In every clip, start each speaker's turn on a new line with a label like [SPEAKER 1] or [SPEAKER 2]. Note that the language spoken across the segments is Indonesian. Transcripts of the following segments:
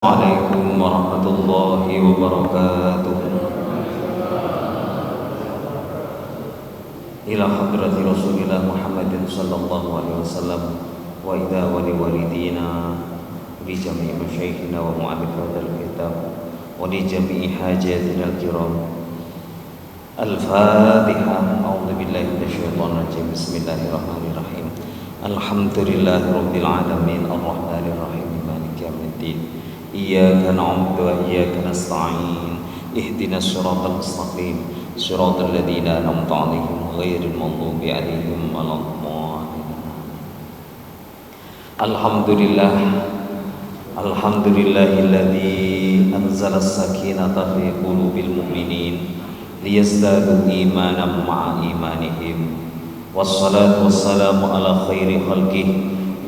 [SPEAKER 1] Assalamualaikum warahmatullahi wabarakatuh. Ila hadrati Rasulillah Muhammadin sallallahu alaihi wasallam wa ila walidina li jami'i masyayikhina wa mu'allifat al-kitab wa li jami'i hajatina al-kiram. Al-Fatihah. A'udzu billahi minasyaitonir rajim. Bismillahirrahmanirrahim. Alhamdulillahi rabbil alamin arrahmanir rahim maliki yaumiddin. Iyyaka na'budu wa iyyaka nasta'in. Ihdinas siratal mustaqim. Siratal ladzina an'amta 'alaihim ghairil maghdubi 'alaihim waladdallin. Alhamdulillah. Alhamdulillahilladzi anzala as-sakinata fi qulubil mu'minin liyazdadu imanan ma'a imanihim. Wassalatu wassalamu ala khairi khalqih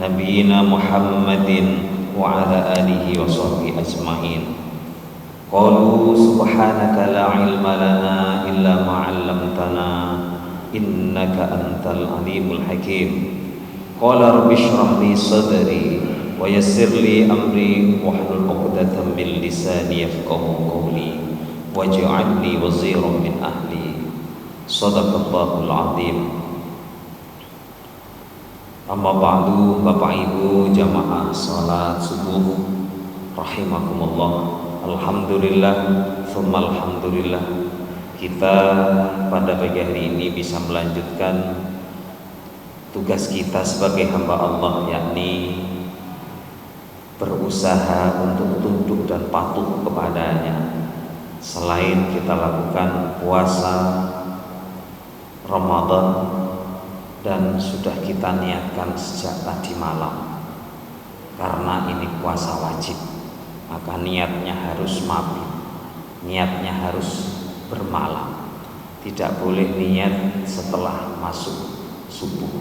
[SPEAKER 1] nabiyyina Muhammadin wa ala alihi wa sahbihi ajma'in. Qalu subhanaka la ilma lana illa ma 'allamtana innaka antal alimul hakim. Qala rabbi shrah li sadri wa yassir li amri wahlul 'uqdatam min lisani yafqahu qawli waj'al li waziran min ahli. Shadaqallahul 'azim. Amma ba'du, Bapak Ibu jamaah salat subuh rahimakumullah. Alhamdulillah tsumma alhamdulillah, kita pada pagi hari ini bisa melanjutkan tugas kita sebagai hamba Allah, yakni berusaha untuk tunduk dan patuh kepadanya. Selain kita lakukan puasa Ramadan dan sudah kita niatkan sejak tadi malam, karena ini puasa wajib, maka niatnya harus mabit, niatnya harus bermalam, tidak boleh niat setelah masuk subuh.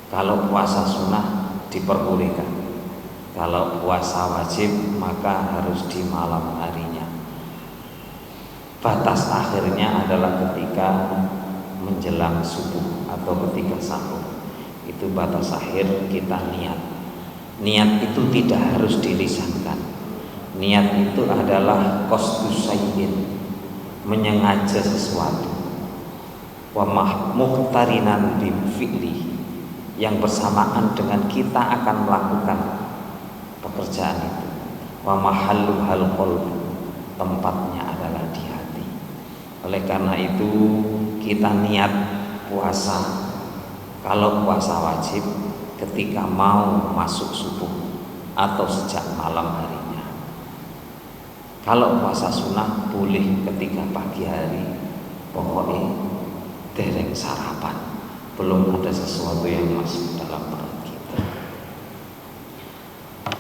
[SPEAKER 1] Kalau puasa sunnah diperbolehkan, kalau puasa wajib maka harus di malam harinya. Batas akhirnya adalah ketika menjelang subuh atau ketika sahur. Itu batas akhir kita niat. Niat itu tidak harus dilisankan. Niat itu adalah qasdus sayyid, menyengaja sesuatu. Wa muhtarinan bi fi'li, yang bersamaan dengan kita akan melakukan pekerjaan itu. Wa mahallu hal qalb, tempatnya adalah di hati. Oleh karena itu kita niat puasa, kalau puasa wajib ketika mau masuk subuh atau sejak malam harinya. Kalau puasa sunnah boleh ketika pagi hari, pokoknya dereng sarapan, belum ada sesuatu yang masuk dalam perut kita.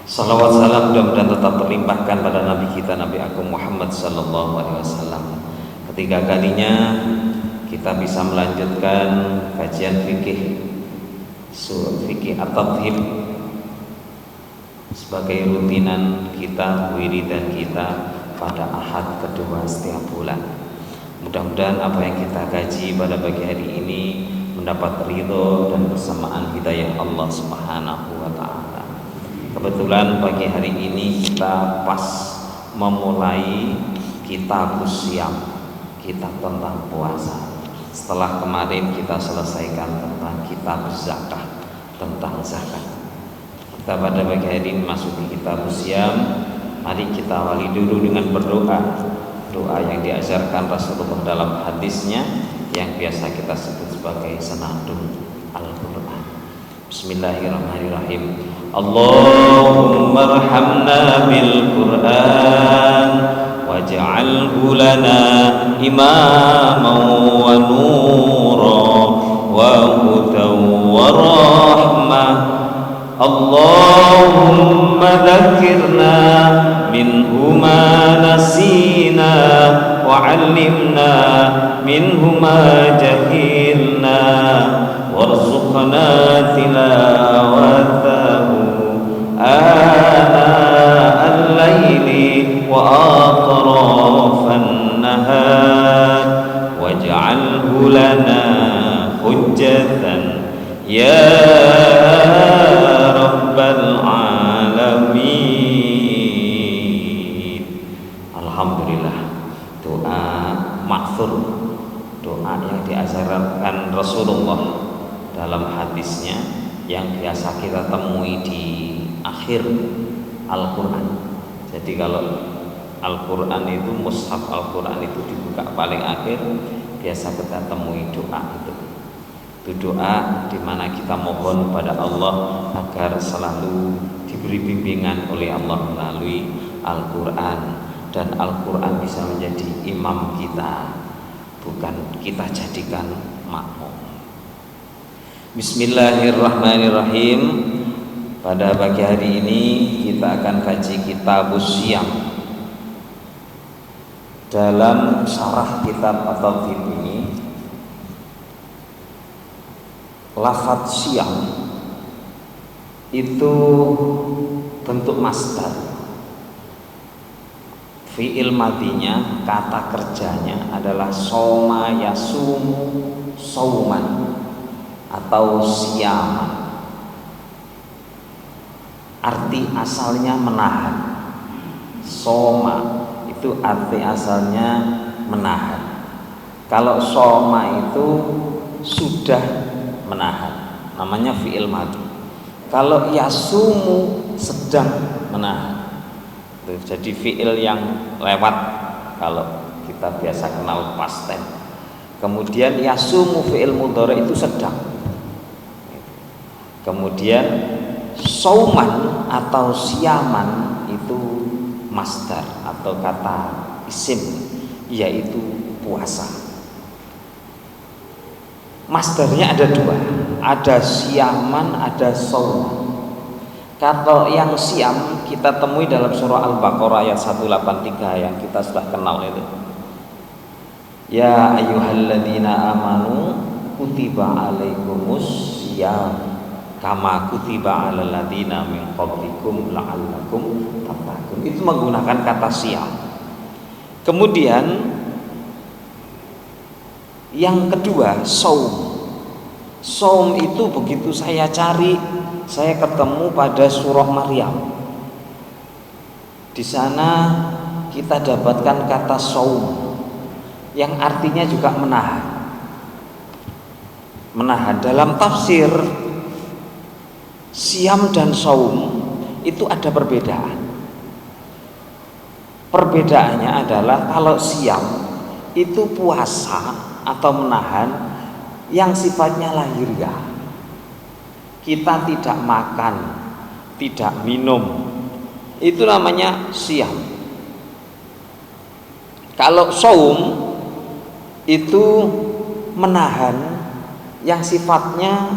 [SPEAKER 1] Salawat salam mudah-mudahan tetap terlimpahkan pada Nabi kita, Nabi Agung Muhammad sallallahu alaihi wasallam. Ketiga kalinya kita bisa melanjutkan kajian fikih at-tadhib sebagai rutinan kita, wiridan kita pada ahad kedua setiap bulan. Mudah-mudahan apa yang kita kaji pada pagi hari ini mendapat ridho dan bersamaan hidayah Allah Subhanahu wa taala. Kebetulan pagi hari ini kita pas memulai kitab Syam, kitab tentang puasa. Setelah kemarin kita selesaikan tentang kitab zakah, tentang zakat. Kita pada pagi hari ini masuk di kitab Syam. Mari kita awali dulu dengan berdoa. Doa yang diajarkan Rasulullah dalam hadisnya yang biasa kita sebut sebagai senandung Al-Qur'an. Bismillahirrahmanirrahim. Allahumma arhamna bil Qur'an waj'alhu lana imaman wa nuran wa hudan wa rahmah. Allahumma dzakirna minhu ma nasina wa 'allimna minhu ma jahilna warzuqna tilawatahu ana al-laili wa atrafan nahar waj'alhu lana hujjatan ya rabbal alamin. Rasulullah dalam hadisnya yang biasa kita temui di akhir Al-Quran. Jadi kalau Al-Quran itu, mushaf Al-Quran itu dibuka paling akhir, biasa kita temui doa itu. Itu doa di mana kita mohon pada Allah agar selalu diberi bimbingan oleh Allah melalui Al-Quran, dan Al-Quran bisa menjadi imam kita, bukan kita jadikan makmum. Bismillahirrahmanirrahim. Pada pagi hari ini kita akan kaji Kitabus Syiyam. Dalam syarah kitab At-Tauhid ini, lafadz syiyam itu bentuk masdar. Fi'il madinya, kata kerjanya adalah soma yasumu sauman atau siyaman. Arti asalnya menahan. Soma itu arti asalnya menahan. Kalau soma itu sudah menahan, namanya fi'il madhi. Kalau yasumu sedang menahan. Jadi fi'il yang lewat kalau kita biasa kenal past tense. Kemudian yasumu fi'il mudhari itu sedang. Kemudian sauman atau siyaman itu masdar atau kata isim, yaitu puasa. Masdarnya ada dua, ada siyaman, ada sauman. Kalau yang siam kita temui dalam surah Al-Baqarah ayat 183 yang kita sudah kenal itu. Ya ayyuhalladzina amanu kutiba alaikumus syiyam kama kutiba alal ladzina min qablikum la'allakum tattaqun. Itu menggunakan kata syiyam. Kemudian yang kedua saum. Saum itu begitu saya cari, saya ketemu pada surah Maryam. Di sana kita dapatkan kata saum yang artinya juga menahan. Menahan dalam tafsir siam dan saum itu ada perbedaan. Perbedaannya adalah kalau siam itu puasa atau menahan yang sifatnya lahiriah. Kita tidak makan, tidak minum, itu namanya siam. Kalau saum itu menahan yang sifatnya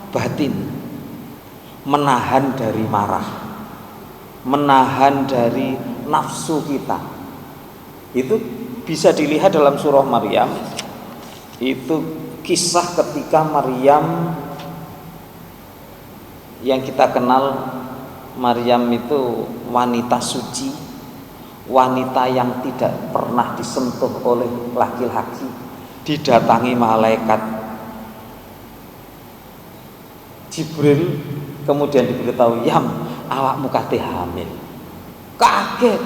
[SPEAKER 1] batin, menahan dari marah, menahan dari nafsu kita. Itu bisa dilihat dalam surah Maryam. Itu kisah ketika Maryam yang kita kenal, Maryam itu wanita suci, wanita yang tidak pernah disentuh oleh laki-laki, didatangi malaikat Jibril, kemudian diberitahu, "Yam, awakmu kate hamil." Kaget.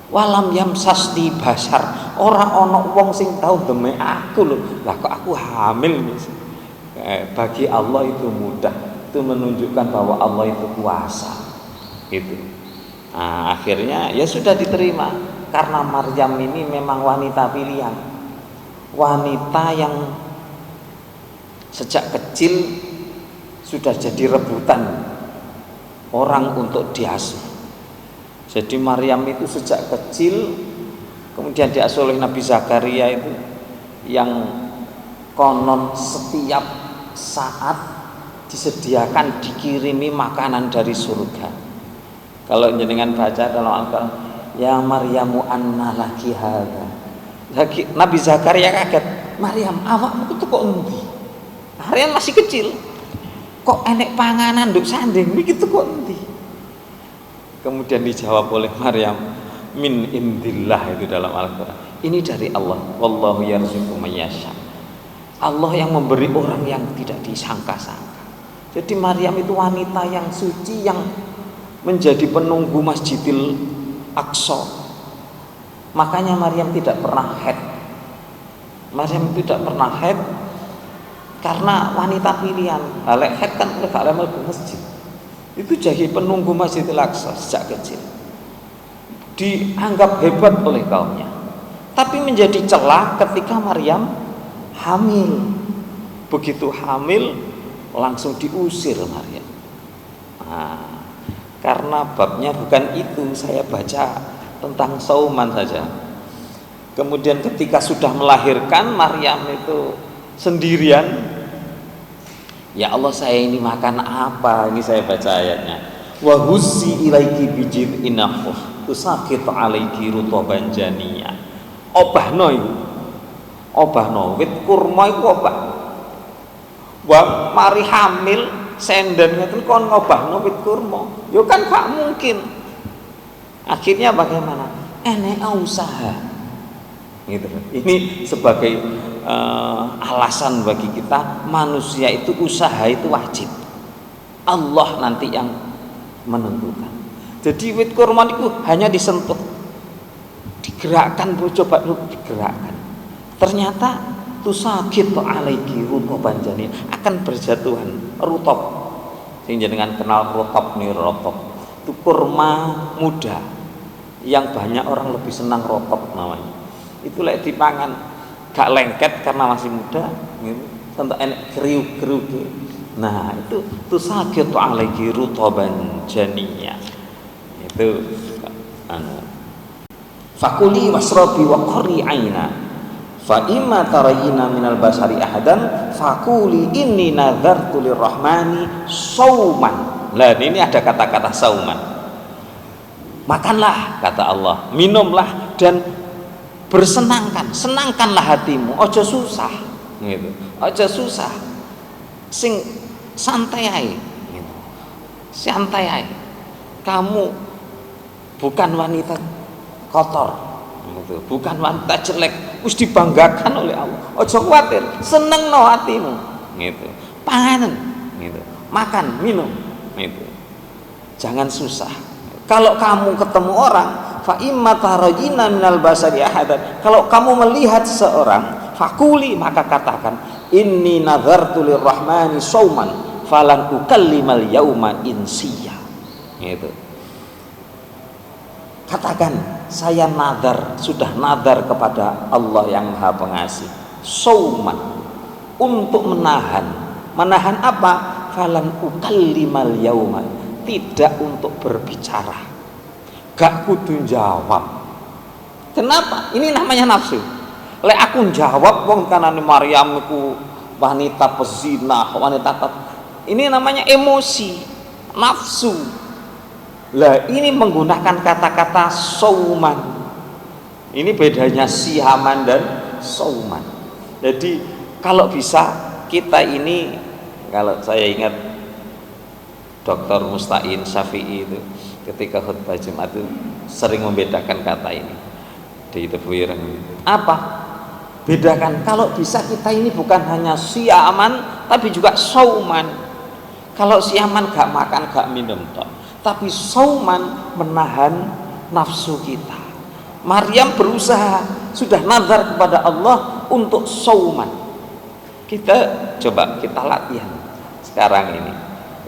[SPEAKER 1] Walam yam sasti basar, orang ono wong sing tau deme aku lho. Lah kok aku hamil? Bagi Allah itu mudah. Itu menunjukkan bahwa Allah itu kuasa. Itu. Nah, akhirnya ya sudah diterima karena Maryam ini memang wanita pilihan. Wanita yang sejak kecil sudah jadi rebutan orang untuk diasuh. Jadi Maryam itu sejak kecil kemudian diasuh oleh Nabi Zakaria itu, yang konon setiap saat disediakan, dikirimi makanan dari surga. Kalau jenengan baca dalam Al-Quran, ya Maryamu anna laki hadza. Nabi Zakaria kaget, Maryam awakmu itu kok endi? Maryam masih kecil, kok enek panganan nduk sanding begitu kok endi? Kemudian dijawab oleh Maryam, min indillah, itu dalam Al-Quran. Ini dari Allah. Wallahu yarzuqu may yasha. Allah yang memberi orang yang tidak disangka-sangka. Jadi Maryam itu wanita yang suci, yang menjadi penunggu Masjidil Aqsa. Makanya Maryam tidak pernah haid. Maryam tidak pernah haid karena wanita pilihan. Lek haid kan gak lemel ke masjid. Itu jadi penunggu Masjidil Aqsa sejak kecil. Dianggap hebat oleh kaumnya. Tapi menjadi celah ketika Maryam hamil. Begitu hamil langsung diusir Maryam. Nah, karena babnya bukan itu, saya baca tentang sauman saja. Kemudian ketika sudah melahirkan, Maryam itu sendirian. Ya Allah, saya ini makan apa? Ini saya baca ayatnya. Wa hussi ilaiki bijid'in nakhlah tusaqit 'alaiki rutaban janiyya. Obahno iku. Obahno wit kurma iku obah. Wa mari hamil senden ngeten kon ngobahno wit kurma. Ya kan gak mungkin. Akhirnya bagaimana? Enek usaha. Gitu. Ini sebagai alasan bagi kita, manusia itu usaha itu wajib. Allah nanti yang menentukan. Jadi wit kurma itu hanya disentuh, digerakkan, coba digerakkan. Ternyata tusakit alaiki rutoban janin, akan berjatuhan rutob. Sing jenengan kenal rutob nih, rutob itu kurma muda yang banyak orang lebih senang rutob namanya. Itu lek dipangan gak lengket karena masih muda gitu. Tentu enak kriuk-kriuk. Nah, itu tusakit alaiki rutoban janiyya. Itu fakuli wasrobi wa qari aina fa imma tarayina minal basari ahadan fakuli inni nadzartu lirrahmani sauman. Lah ini ada kata-kata sauman. Makanlah kata Allah, minumlah dan bersenangkan, senangkanlah hatimu, ojo susah gitu. Ojo susah, sing santai ae gitu. Santai ae. Kamu bukan wanita kotor gitu. Bukan wanita jelek, harus dibanggakan oleh Allah. Ojo khawatir, seneng no hatimu gitu. Panganan gitu. Makan, minum gitu. Jangan susah. Kalau kamu ketemu orang, fa imma tarajina minal basari ahadan, kalau kamu melihat seorang, fakuli, maka katakan inni nadzartu lirrahmani sauman falan ukallimal yauma insiya. Gitu. Katakan, saya nadar, sudah nadar kepada Allah yang Maha Pengasih, sauman, untuk menahan. Menahan apa? Falan ukallimal yauma, tidak untuk berbicara, gak kudu jawab. Kenapa? Ini namanya nafsu. Lek aku jawab wong kanane Maryam iku wanita pezina, ini namanya emosi, nafsu. Lah ini menggunakan kata-kata sauman. Ini bedanya siaman dan sauman. Jadi kalau bisa kita ini, kalau saya ingat Dr. Musta'in Syafi'i itu ketika khutbah Jumat itu sering membedakan kata ini di Tafwirang. Apa? Bedakan, kalau bisa kita ini bukan hanya siaman tapi juga sauman. Kalau siaman gak makan gak minum toh, tapi sauman menahan nafsu kita. Maryam berusaha, sudah nazar kepada Allah untuk sauman. Kita coba kita latihan sekarang ini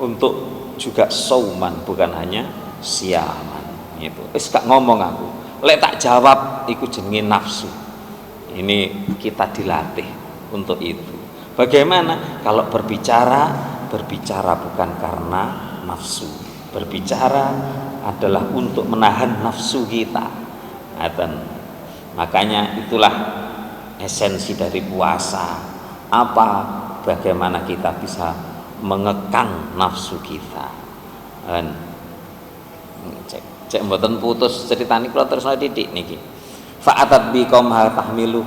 [SPEAKER 1] untuk juga sauman, bukan hanya siaman gitu. Wis gak ngomong aku, lek tak jawab iku jenenge nafsu. Ini kita dilatih untuk itu. Bagaimana kalau berbicara bukan karena nafsu. Berbicara adalah untuk menahan nafsu kita. Makanya itulah esensi dari puasa. Apa? Bagaimana kita bisa mengekang nafsu kita. Cek mboten putus ceritani kula terus titik niki. Fa'atat bi qaumha tahmilu.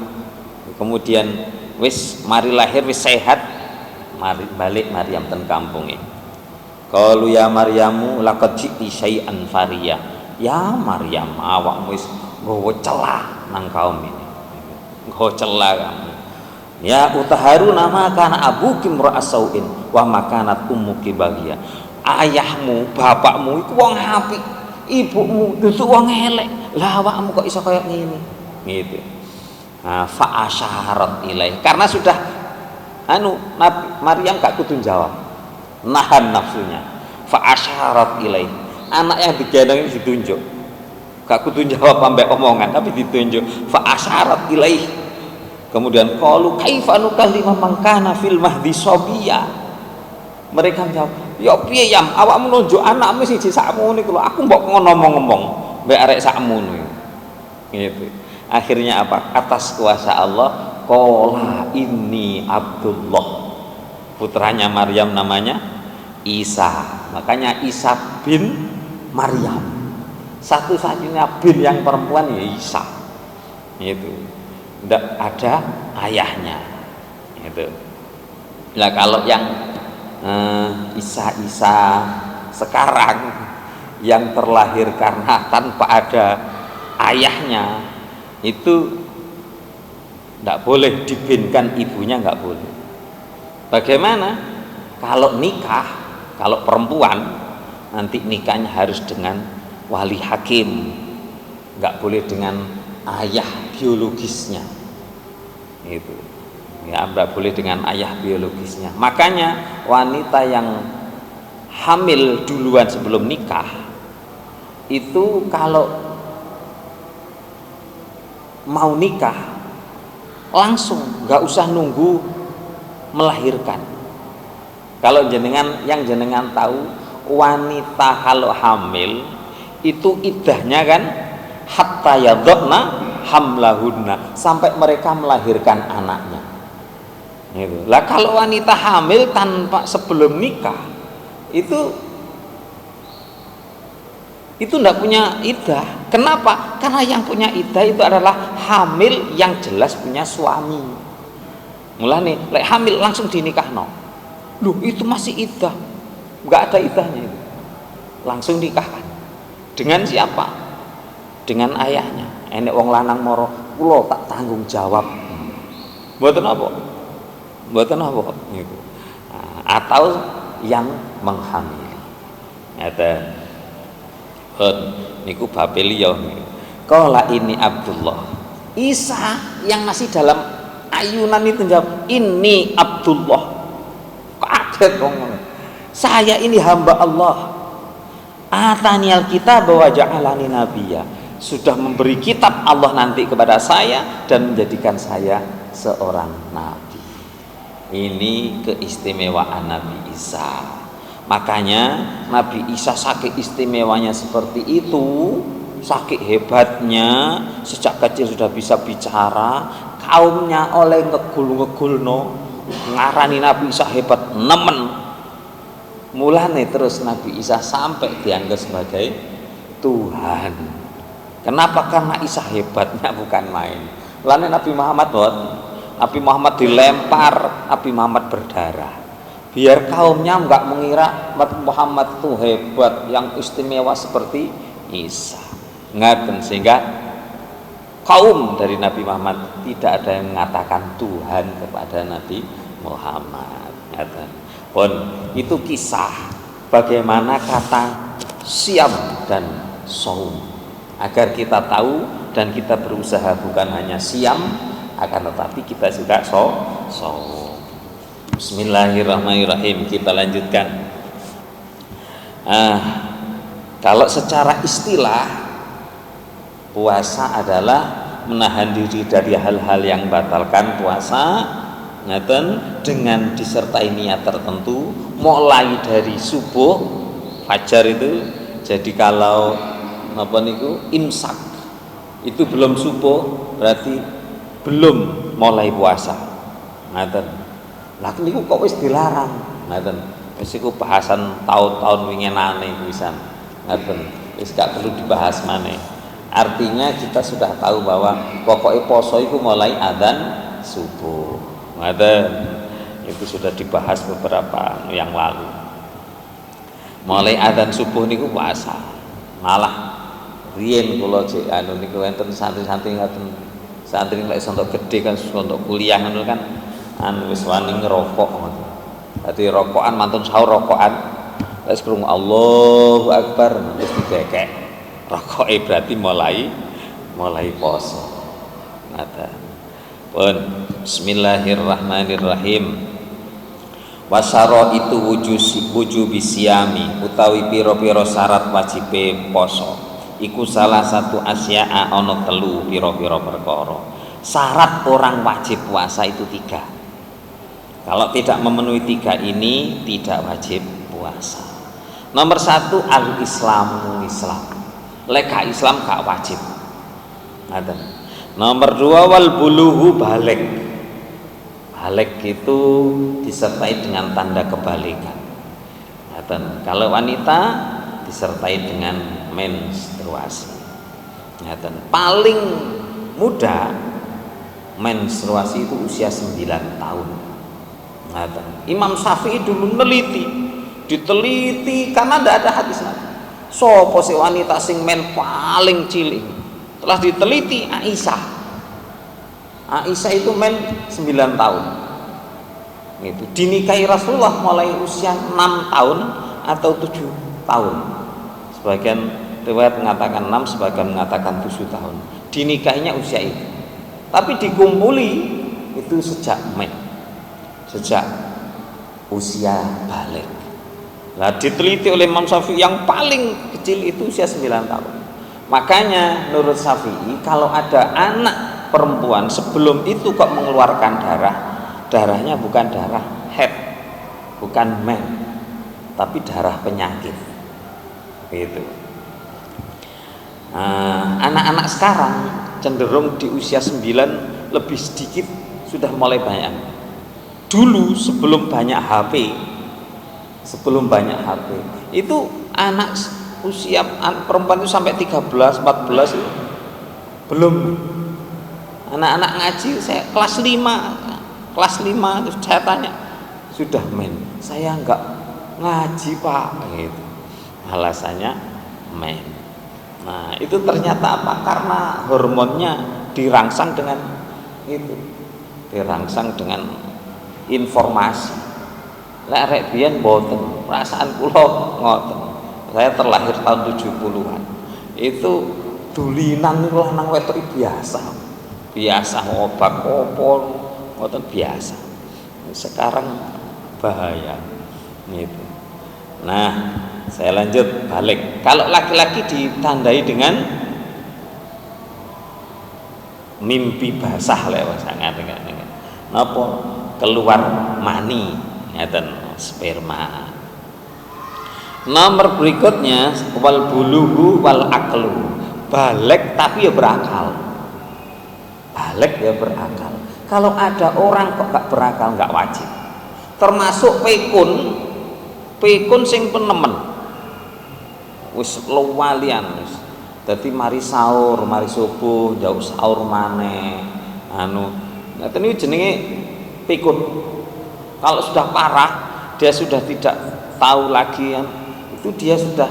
[SPEAKER 1] Kemudian wis mari lahir wis sehat, mari balik Maryam ten kampunge. Qalu ya Maryamu laqad ji'ti syai'an fariya. Ya Maryam, awakmu wis nggawa celah nang kaum ini. Nggawa celah kamu. Ya utaharuna ma kana abuki mra'asauin wa makanat ummuki bagiya. Ayahmu, bapakmu iku wong apik, ibumu dudu wong elek. Lah awakmu kok iso kaya ngene. Gitu. Nah, fa asyarat ilaih. Karena sudah Nabi Maryam gak kudu jawab, nahan nafsunya. Fa asyarat ilaih, anak yang digendong ini ditunjuk, gak kudu jawab sampai omongan tapi ditunjuk. Fa asyarat ilaih, kemudian qalu kaifa nukallimu man kana fil mahdi sabiya, mereka jawab, ya piye yam awakmu nunjuk anakmu siji sakmu niku lho, aku mbok ngomong-ngomong mbek arek sakmu niku. Gitu. Akhirnya apa? Atas kuasa Allah, qala inni Abdullah. Putranya Maryam namanya Isa. Makanya Isa bin Maryam. Satu-satunya bin yang perempuan ya Isa. Itu. Tidak ada ayahnya. Itu. Nah kalau yang Isa sekarang yang terlahir karena tanpa ada ayahnya, itu tidak boleh dibinkan ibunya, nggak boleh. Bagaimana kalau nikah, kalau perempuan nanti nikahnya harus dengan wali hakim, nggak boleh dengan ayah biologisnya. Itu ya, nggak boleh dengan ayah biologisnya. Makanya wanita yang hamil duluan sebelum nikah itu kalau mau nikah langsung, nggak usah nunggu melahirkan. Kalau yang jenengan tahu, wanita kalau hamil itu iddahnya kan hatta yadhna hamlahunna, sampai mereka melahirkan anaknya. Gitu. Lah kalau wanita hamil tanpa sebelum nikah itu tidak punya iddah. Kenapa? Karena yang punya iddah itu adalah hamil yang jelas punya suami. Mulane lek hamil langsung dinikahno. Loh, itu masih iddah. Enggak ada iddahnya itu. Langsung nikahkan. Dengan siapa? Dengan ayahnya. Enek wong lanang moro, kula tak tanggung jawab. Mboten apa? Mboten apa gitu. Atau yang menghamili. Ada niku babeliyo. Qala ini Abdullah. Isa yang masih dalam ayunan itu jawab, ini Abdullah. Kaget ngomong, saya ini hamba Allah. Atani alkitab wa ja'alani nabiyya. Sudah memberi kitab Allah nanti kepada saya dan menjadikan saya seorang nabi. Ini keistimewaan Nabi Isa. Makanya Nabi Isa saking istimewanya seperti itu, saking hebatnya, sejak kecil sudah bisa bicara, kaumnya oleh ngegul-ngegulno, ngarani Nabi Isa hebat, nemen. Mulane terus Nabi Isa sampai dianggap sebagai Tuhan. Kenapa? Karena Isa hebatnya bukan main. Mulane Nabi Muhammad dilempar, Nabi Muhammad berdarah. Biar kaumnya enggak mengira Muhammad itu hebat, yang istimewa seperti Isa. Ngaten, sehingga kaum dari Nabi Muhammad tidak ada yang mengatakan Tuhan kepada Nabi Muhammad. Ngaten. Pun itu kisah bagaimana kata siam dan saum, agar kita tahu dan kita berusaha bukan hanya siam, akan tetapi kita juga saum. Bismillahirrahmanirrahim. Kita lanjutkan. Kalau secara istilah, puasa adalah menahan diri dari hal-hal yang membatalkan puasa, dengan disertai niat tertentu, mulai dari subuh fajar itu. Jadi kalau imsak itu belum subuh, berarti belum mulai puasa. Lah niku kok wis dilarang, ngoten. Wis iku bahasan tahun-tahun winginane pisan. Ngoten. Wis gak perlu dibahas maneh. Artinya kita sudah tahu bahwa pokoknya poso iku mulai adzan subuh. Ngoten. Itu sudah dibahas beberapa yang lalu. Mulai adzan subuh niku puasa. Malah riyen kula cek niku enten santri-santri ngoten. Santri lek sontok gede kan sontok kuliah ngono kan. Wis wani ngerokok. Dadi rokokan mantun sahur rokokan. Wis krungu Allahu Akbar wis dibekek. Rokoke berarti mulai poso. Pun Bismillahirrahmanirrahim. Wasyara itu wujubi siyami utawi pira-pira syarat wajibe poso iku salah satu asya'a ana telu pira-pira perkara. Syarat orang wajib puasa itu 3. Kalau tidak memenuhi 3 ini tidak wajib puasa. Nomor 1 al-islamu Islam. Lek Islam gak wajib. Ngaten. Nomor 2 wal buluhu balik. Balik itu disertai dengan tanda kebalikan. Ngaten. Kalau wanita disertai dengan menstruasi. Ngaten. Paling muda menstruasi itu usia 9 tahun. Ngaten. Imam Syafi'i dulu diteliti karena tidak ada hadis Nabi. Sopo si wanita sing men paling cilik. Telah diteliti Aisyah itu men 9 tahun. Itu dinikahi Rasulullah mulai usia 6 tahun atau 7 tahun. Sebagian riwayat mengatakan 6, sebagian mengatakan 7 tahun. Dinikahinya usia itu. Tapi dikumpuli itu sejak usia balik. Nah, diteliti oleh Imam Syafi'i yang paling kecil itu usia 9 tahun. Makanya menurut Syafi'i kalau ada anak perempuan sebelum itu kok mengeluarkan darahnya bukan darah haid, bukan men, tapi darah penyakit. Gitu. Anak-anak sekarang cenderung di usia 9 lebih sedikit sudah mulai banyak. Dulu sebelum banyak HP itu anak usia perempuan itu sampai 13, 14 itu belum. Anak-anak ngaji saya kelas 5 terus saya tanya sudah men, saya enggak ngaji pak gitu, alasannya men. Nah itu ternyata apa, karena hormonnya dirangsang dengan informasi. Lek rek biyen mboten, perasaan kula ngoten. Saya terlahir tahun 70-an. Itu dulinan niku lanang wedok biasa obat opo ngoten biasa. Sekarang bahaya gitu. Nah, saya lanjut balik. Kalau laki-laki ditandai dengan mimpi basah lewat sangat dengan napa keluar mani ngeten sperma. Nomor berikutnya wal buluhu wal aklu. Balik tapi ya berakal. Kalau ada orang kok gak berakal gak wajib. Termasuk pikun sing penemen. Wis luwalian wis. Dadi mari sahur, mari subuh, jauh sahur maneh. Ngeten iki jenenge pikun. Kalau sudah parah, dia sudah tidak tahu lagi itu dia sudah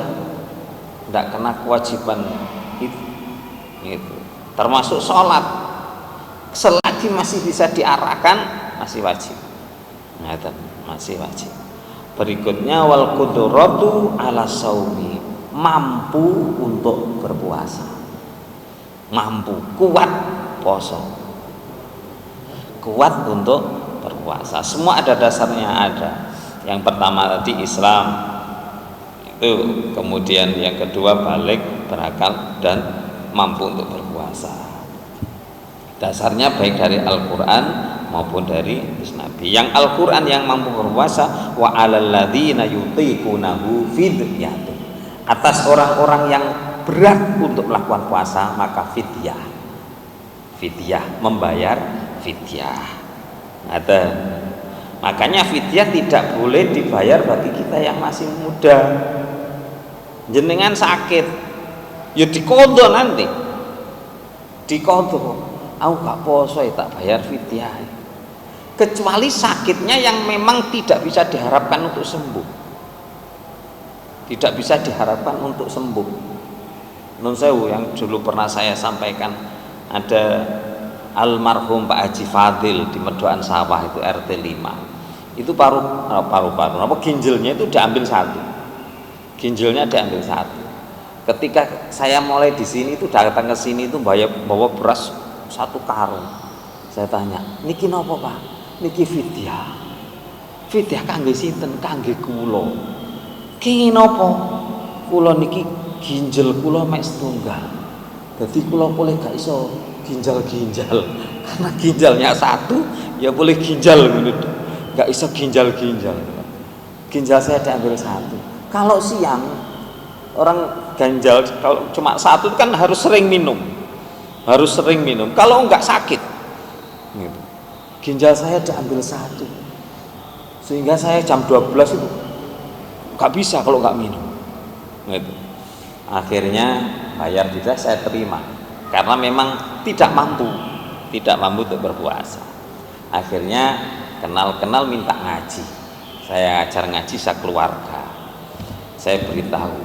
[SPEAKER 1] tidak kena kewajiban itu. Termasuk sholat. Selagi masih bisa diarahkan masih wajib. Masih wajib. Berikutnya wal qudratu ala saumi, mampu untuk berpuasa. Mampu, kuat poso. Kuat untuk berpuasa. Semua ada dasarnya ada. Yang pertama tadi Islam. Itu kemudian yang kedua balik, berakal dan mampu untuk berpuasa. Dasarnya baik dari Al-Quran maupun dari Nabi. Yang Al-Quran yang mampu berpuasa wa 'alal ladzina yutiqunahu fidyatun. Atas orang-orang yang berat untuk melakukan puasa maka fidyah membayar fidyah. Makanya fidyah tidak boleh dibayar bagi kita yang masih muda. Jenengan sakit ya diqadha nanti. Diqadha. Aku gak poso ya tak bayar fidyah. Kecuali sakitnya yang memang tidak bisa diharapkan untuk sembuh. Tidak bisa diharapkan untuk sembuh. Nun sewu yang dulu pernah saya sampaikan, ada almarhum Pak Haji Fadil di Medokan Sawah itu RT 5. Itu paru-paru apa ginjalnya itu diambil satu. Ketika saya mulai di sini itu datang ke sini itu bawa beras 1 karung. Saya tanya, niki napa Pak? Niki fidyah. Fidyah kangge sinten? Kangge kula. Kenging napa? Kula niki ginjel kula mek setunggal. Dadi kula boleh gak iso ginjal-ginjal. Karena ginjalnya satu, ya boleh ginjal gitu. Gak iso ginjal-ginjal. Ginjal saya diambil satu. Kalau siang orang ganjal kalau cuma satu kan harus sering minum. Harus sering minum. Kalau enggak sakit. Gitu. Ginjal saya diambil satu. Sehingga saya jam 12 itu gak bisa kalau gak minum. Gitu. Akhirnya bayar tidak, saya terima karena memang tidak mampu untuk berpuasa. Akhirnya kenal minta ngaji, saya ajar ngaji sekeluarga. Saya beritahu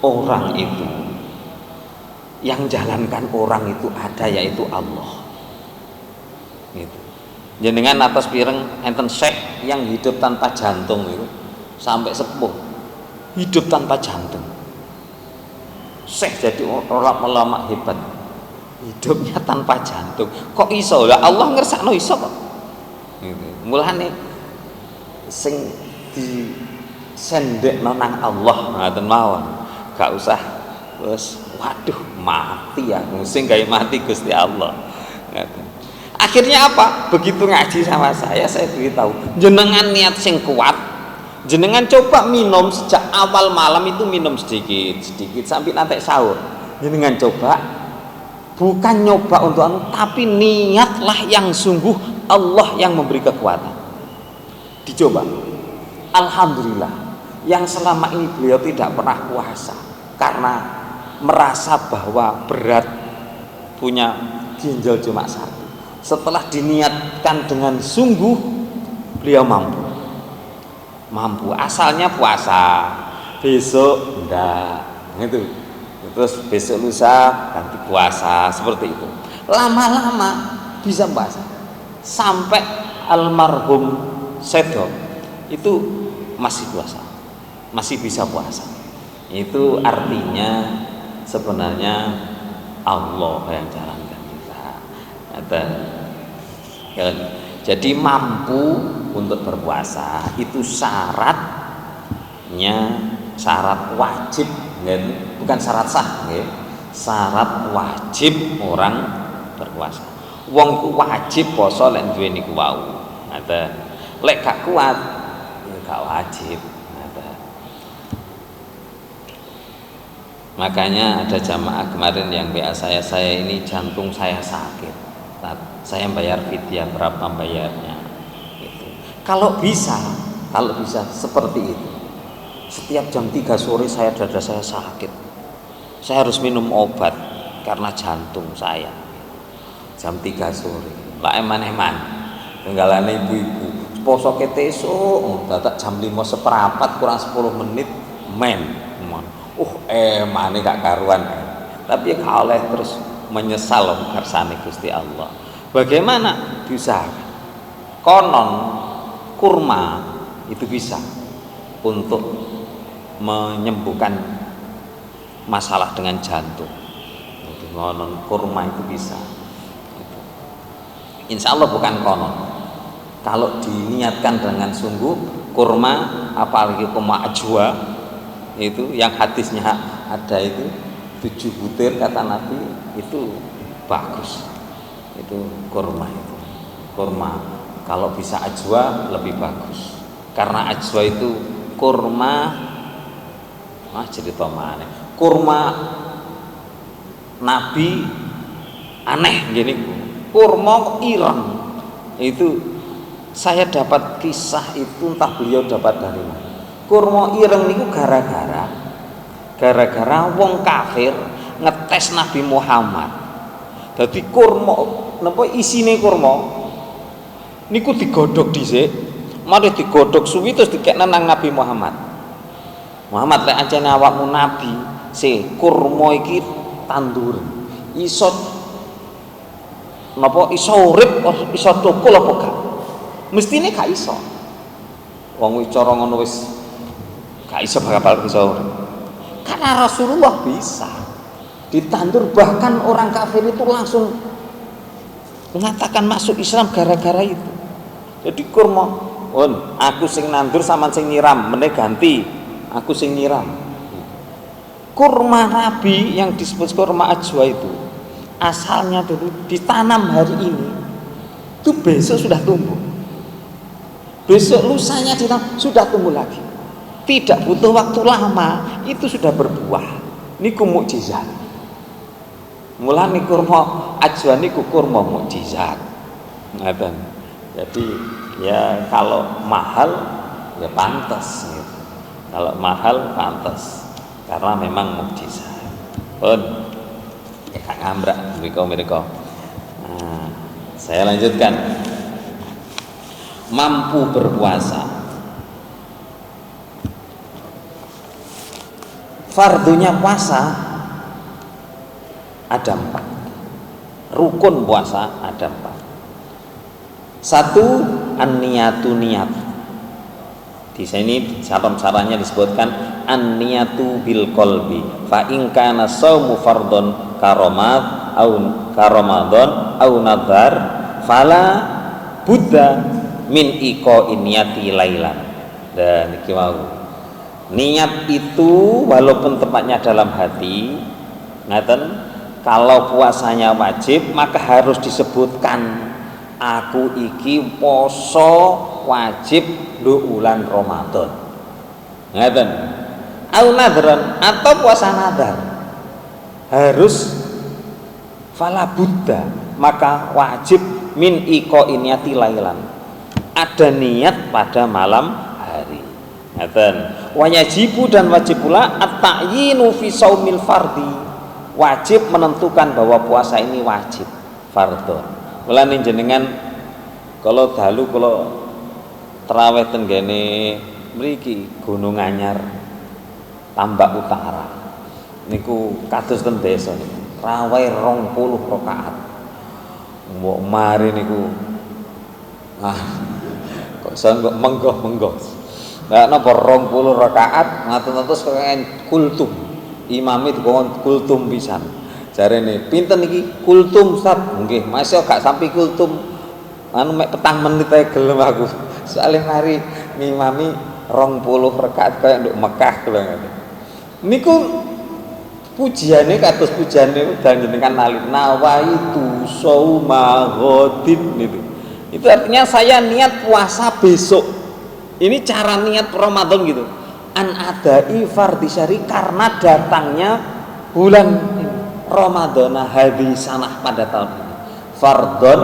[SPEAKER 1] orang itu yang jalankan orang itu ada, yaitu Allah. Gitu. Jenengan atas pireng enten syekh yang hidup tanpa jantung itu sampai sepuh hidup tanpa jantung. Syekh jadi orang ulama hebat, hidupnya tanpa jantung. Kok iso? Lah Allah ngersakno iso kok. Gitu. Mulane sing di sendekno nang Allah ngoten mawon. Gak usah wis waduh mati ya, sing gawe mati Gusti Allah. Gitu. Akhirnya apa? Begitu ngaji sama saya beritahu, jenengan niat sing kuat. Jenengan coba minum sejak awal malam itu minum sedikit sampai nanti sahur. Jenengan coba, bukan nyoba untuk tapi niatlah yang sungguh, Allah yang memberi kekuatan. Dicoba. Alhamdulillah, yang selama ini beliau tidak pernah puasa karena merasa bahwa berat punya ginjal cuma satu. Setelah diniatkan dengan sungguh, beliau mampu. Asalnya puasa, besok enggak gitu, terus besok lusa ganti puasa, seperti itu. Lama-lama bisa puasa sampai almarhum Sedo itu masih puasa, masih bisa puasa. Itu artinya sebenarnya Allah yang jalankan kita. Jadi mampu untuk berpuasa itu syaratnya syarat wajib, bukan syarat sah, syarat wajib orang berpuasa. Wong ku wajib poso lek duwe niku wau. Lek gak kuat ya gak wajib. Makanya ada jamaah kemarin yang WA saya ini jantung saya sakit. Saya bayar fidyah, berapa bayarnya? Kalau bisa seperti itu. Setiap jam 3 sore dada saya sakit. Saya harus minum obat karena jantung saya. Jam 3 sore. Lah eman-eman. Tenggalane ibu-ibu. Poso ketesuk, dadak jam 5:15 kurang 10 menit men. Emane gak karuan. Tapi gak oleh terus menyesal kersane Gusti Allah. Bagaimana? Diusahakan. Konon kurma itu bisa untuk menyembuhkan masalah dengan jantung. Konon kurma itu bisa. Insya Allah bukan konon. Kalau diniatkan dengan sungguh, kurma, apalagi kurma ajwa itu yang hadisnya ada itu 7 butir kata Nabi, itu bagus. Itu kurma itu. Kurma kalau bisa ajwa lebih bagus. Karena ajwa itu kurma cerita mana? Kurma Nabi aneh gini. Kurma ireng. Itu saya dapat kisah itu entah beliau dapat dari mana. Kurma ireng niku gara-gara wong kafir ngetes Nabi Muhammad. Dadi kurma napa isine kurma niku digodhog dhisik, mari digodhog suwi terus dikekna nang Nabi Muhammad. Muhammad lek ancene awakmu nabi, kurma iki tandur. Iso napa iso urip iso thukul apa gak? Mestine gak iso. Wong cara ngono wis gak iso bakal iso urip. Karena Rasulullah bisa ditandur, bahkan orang kafir itu langsung mengatakan masuk Islam gara-gara itu. Jadi kurma aku sing nandur sampean sing nyiram, meneh ganti aku sing nyiram. Kurma Nabi yang disebut kurma ajwa itu asalnya dulu ditanam hari ini, itu besok sudah tumbuh, besok lusanya ditanam sudah tumbuh lagi, tidak butuh waktu lama itu sudah berbuah. Niku mukjizat. Mulane kurma ajwa niku kurma mukjizat. Ngaten. Jadi ya kalau mahal ya pantas gitu. Kalau mahal pantas karena memang mukjizat. Pun ya Kak ngambrak mereka. Nah, saya lanjutkan. Mampu berpuasa. Fardunya puasa ada 4. Rukun puasa ada 4. 1, an-niyatu niat. Di sini syarat-syaratnya disebutkan an-niyatu bil qalbi. Fa in kana shaumu fardhon karomat au karomadon au nadhar fala buddha min iqa'i niyati lailan. Dan iki mau. Niat itu walaupun tempatnya dalam hati, ngaten, kalau puasanya wajib maka harus disebutkan aku iki poso wajib do wulan Ramadan. Ngaten. Au nadran atau puasa nadar. Harus fala buddha, maka wajib min iqa'i niyati lailan. Ada niat pada malam hari. Ngaten. Wajibu dan wajib pula at-ta'yinu fi shaumil fardhi. Wajib menentukan bahwa puasa ini wajib fardhon. Mulane jenengan kalau dalu kalau tarawih ten gene mriki Gunung Anyar Tambak Utara niku kados ten desa tarawih 20 rakaat. Mbok mari niku kok sanggup menggoh-menggoh. Lah napa 20 rakaat ngaten-ngaten kaya kultum. Imam itu kultum pisan. Jarene pinten iki kultum Ustaz? Nggih, masih gak sampai kultum. Anu mek petang menit ae gelem aku. Soale mari ngimami 20 rakaat kaya nduk Mekah kula ngoten. Niku pujiane kados pujiane jenengan alif nawaitu shauma ghadin itu. Itu artinya saya niat puasa besok. Ini cara niat Ramadan gitu. An adai fardhi syari karena datangnya bulan Ramadan hadhi sanah pada tahun ini. Fardhon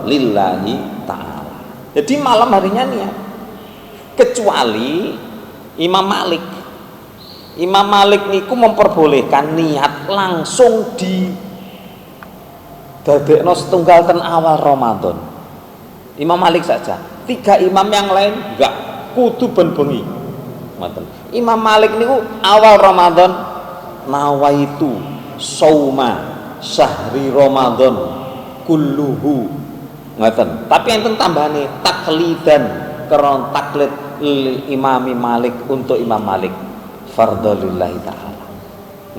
[SPEAKER 1] lillahi ta'ala. Jadi malam harinya niat. Kecuali Imam Malik. Imam Malik niku memperbolehkan niat langsung di dadekno setunggal ten awal Ramadan. Imam Malik saja. 3 imam yang lain enggak, kudu ben bengi. Imam Malik niku awal Ramadan nawaitu sauma syahri Ramadan kulluhu ngaten. Tapi enten tambahane taklidan karena taklid Imam Malik untuk Imam Malik fardholillahi taala.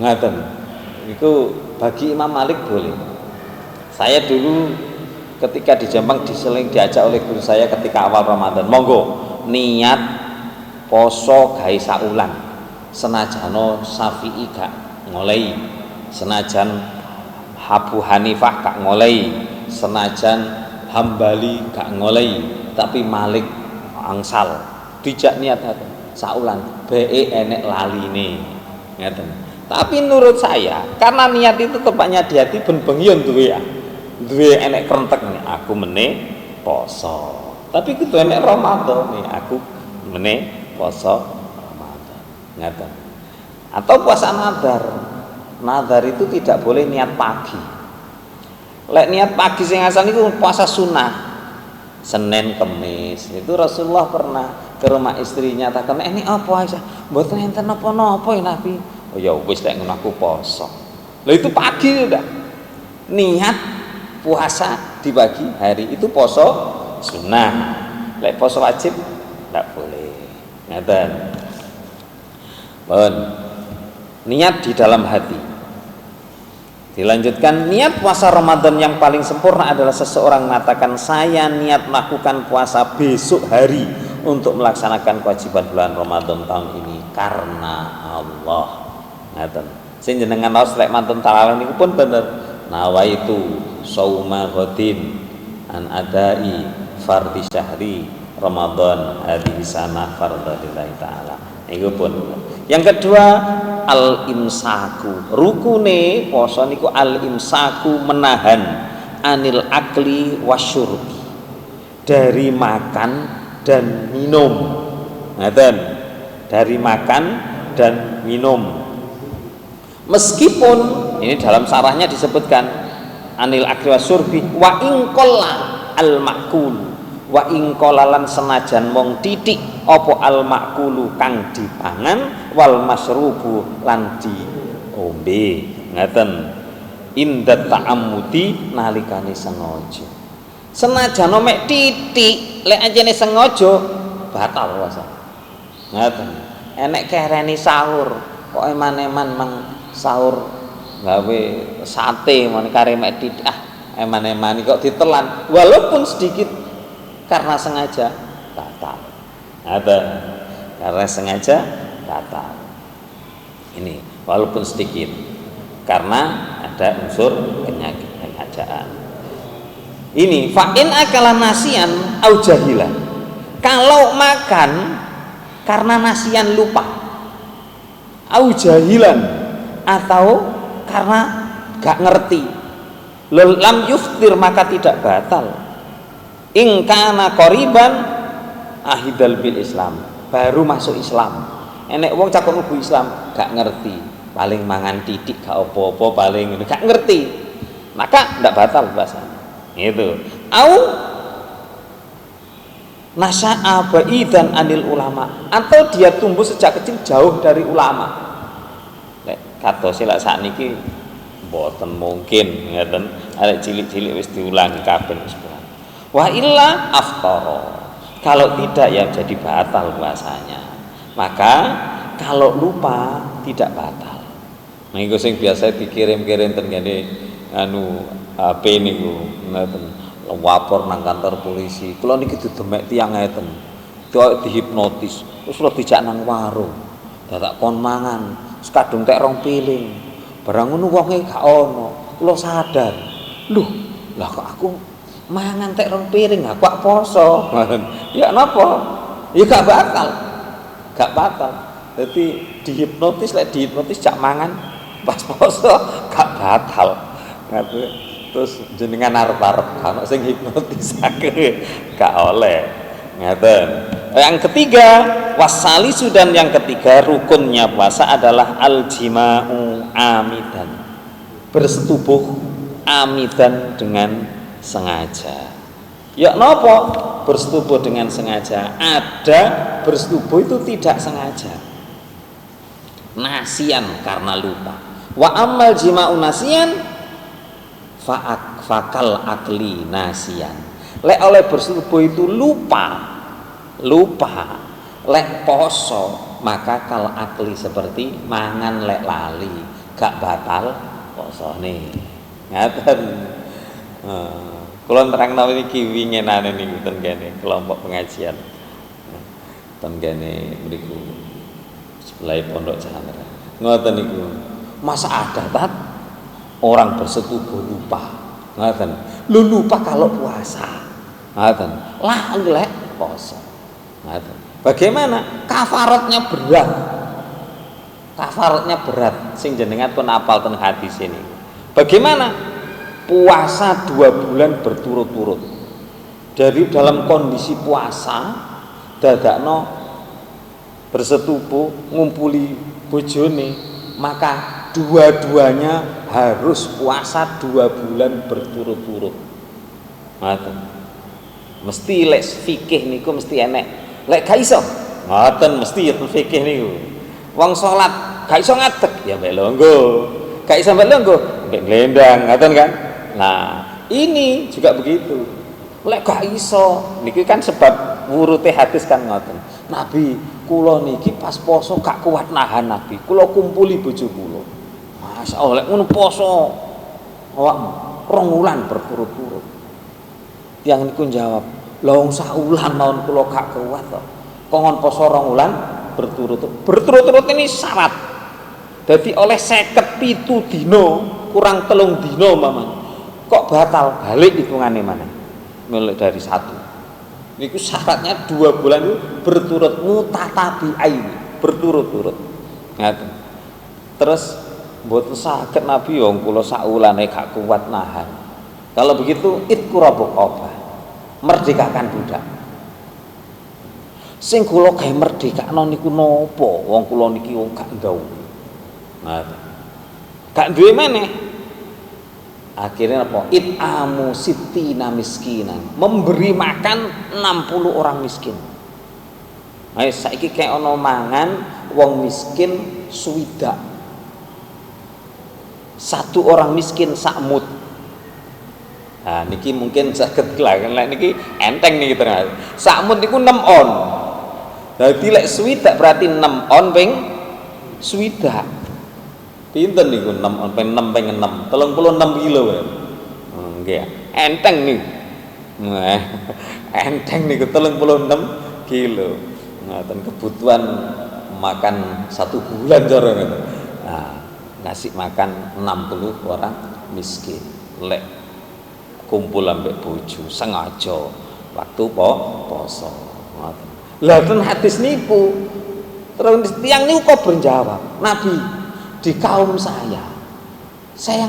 [SPEAKER 1] Ngaten. Itu bagi Imam Malik boleh. Saya dulu ketika di Jombang diajak oleh guru saya ketika awal Ramadan, monggo niat poso gawe saulan senajano Syafi'i gak ngolehi, senajan Abu Hanifah gak ngolehi, senajan Hambali gak ngolehi, tapi Malik angsal dijak niat saulan be enek laline ngeten. Tapi menurut saya karena niat itu tepatnya di hati ben bengi duwe enek krentek nih aku meneh poso, tapi kudu enek Ramadan nih aku meneh poso Ramadan ngaten. Atau puasa nadar. Nadar itu tidak boleh niat pagi. Lek niat pagi sing asal niku puasa sunnah Senin Kemis. Itu Rasulullah pernah ke rumah istrinya takon ini apa Aisyah? Mboten enten napa-napa ya Nabi. Oh ya wis lek ngono aku poso. Lah itu pagi udah. Niat puasa di pagi hari itu poso sunnah. Lek poso wajib tidak boleh. Ngeten. Pun niat di dalam hati. Dilanjutkan, niat puasa Ramadan yang paling sempurna adalah seseorang mengatakan saya niat melakukan puasa besok hari untuk melaksanakan kewajiban bulan Ramadan tahun ini karena Allah. Ngaten. Sing jenengan naos lek mantun tarawih niku pun bener. Nawaitu sauma ghadin an adai fardhi syahri Ramadan hadhihi sana fardhillahi taala. Niku pun. Yang kedua al-imsaku. Rukune poso niku al-imsaku, menahan anil akli wasyurbi, dari makan dan minum. Ngaten. Dari makan dan minum. Meskipun ini dalam sarahnya disebutkan anil akli wasyurbi wa ingqalla al makul, wa ingqolalan senajan mong titik apa al makulu kang dipangan, wal masrubu lan diombe. Ngaten. Indat ta'ammudi nalikane sengaja. Senajan mek titik lek anjene sengaja batal puasa. Ngaten. Enek kereni sahur kok eman-eman mang sahur gawe sate men kare mek titik eman-eman kok ditelan walaupun sedikit karena sengaja batal. Ngaten. Karena sengaja batal. Ini walaupun sedikit karena ada unsur kenyajaan. Ini fa'in akala nasian au jahilan. Kalau makan karena nasian lupa, au jahilan atau karena gak ngerti, lam yuftir maka tidak batal. In kana qoriban ahidal bil Islam, baru masuk Islam. Enek wong cakok mlebu Islam gak ngerti, paling mangan titik gak apa-apa, paling gak ngerti, maka tidak batal puasanya. Itu. Au nasya'a ba'idan anil ulama, atau dia tumbuh sejak kecil jauh dari ulama. Lek katose lek sakniki mboten mungkin ngeten, arek cilik-cilik wis diulangi kabeh wis. Wa illa aftara. Kalau tidak ya jadi batal puasanya. Maka kalau lupa tidak batal. Niku sing biasa dikirim-kirim ten ngene HP niku ngeten. Lapor nang kantor polisi. Kula niki didemek tiyang ngeten. Dihipnotis. Terus lo dijak nang warung. Dadak kon mangan, sekadung tek rong piling. Barang ngono wonge gak ono. Kula sadar. Loh, lah kok aku mangan tek rong piring aku kok poso. Ya napa? Ya gak batal. Gak batal. Jadi dihipnotis jak mangan pas poso gak batal. Terus jenengan arep-arep ana sing hipnotisake gak oleh. Ngaten. Yang ketiga, wasalisu, dan yang ketiga rukunnya puasa adalah al-jima'u amidan. Bersetubuh amidan dengan sengaja. Ya napa bersetubuh dengan sengaja? Ada bersetubuh itu tidak sengaja. Nasian karena lupa. Wa ammal jima'u nasian fakal akli nasian. Lek oleh bersetubuh itu lupa, lek poso maka kal akli seperti mangan lek lali, gak batal posone. Ngaten. Kula nerangno iki winginane niku ten kene kelompok pengajian. Ten kene mriku sebelah pondok Jalan. Ngoten niku. Masa ada tat orang bersetubuh lupa. Ngoten. Lu lupa kalau puasa. Ngoten. Lah lek poso. Ngoten. Bagaimana? Kafaratnya berat. Kafaratnya berat. Sing jenengan pun apal ten hadis ini. Bagaimana? Puasa 2 bulan berturut-turut. Dari dalam kondisi puasa dadakno bersetubuh ngumpuli bojone, maka dua-duanya harus puasa 2 bulan berturut-turut. Ngoten. Mesti lek fikih niku mesti enek. Lek gak iso, ngoten mesti ya fikih niku. Wong salat gak iso ngadeg ya mbek longgo. Gak iso mbek longgo, mbek glendang, ngoten kan? Nah, ini juga begitu. Lek gak iso, niki kan sebab wurute hadis kan ngoten. Nabi kula niki pas poso gak kuat nahan Nabi. Kula kumpuli bojo kula. Masyaallah lek ngono poso awak 2 wulan berturut-turut. Yang niku jawab, Lah wong saulan mawon kula gak kuat to. Kongon poso 2 wulan berturut-turut ini syarat. Jadi oleh 57 dino kurang 3 dino maman. Kok batal balik hitungane mana? Mulai dari 1. Niku syaratnya 2 bulan itu berturut mutatabi'ain, berturut-turut. Ngaten. Terus mboten saged Nabi wong kula saulane gak kuat nahan. Kalau begitu itku rabaqabah. Merdekakan budak. Sing kula gawe merdekakno niku napa? Wong kula niki wong gak ndau. Ngaten. Gak duwe meneh. Akhirnya apa? It'amu sittina miskinan, memberi makan 60 orang miskin. Ayo saiki kayak ono mangan wong miskin swidak. 1 orang miskin sakmut. Nah niki mungkin saged kelakan niki enteng niki terus. Sakmut niku 6 on. Dadi lek swidak berarti 6 on ping swidak. Pinten niku 6 on ping 6 ping 6 36 kilo ya. Nggih. Enteng niku. Enteng niku 36 kilo. Ngoten kebutuhan makan 1 bulan cara ngono. Nah, ngasih makan 60 orang miskin. Lek kumpul ambek bojo sengaja waktu poso. Ngoten. Lah ten hadis niku terus tiyang niku kok berjawab, Nabi di kaum saya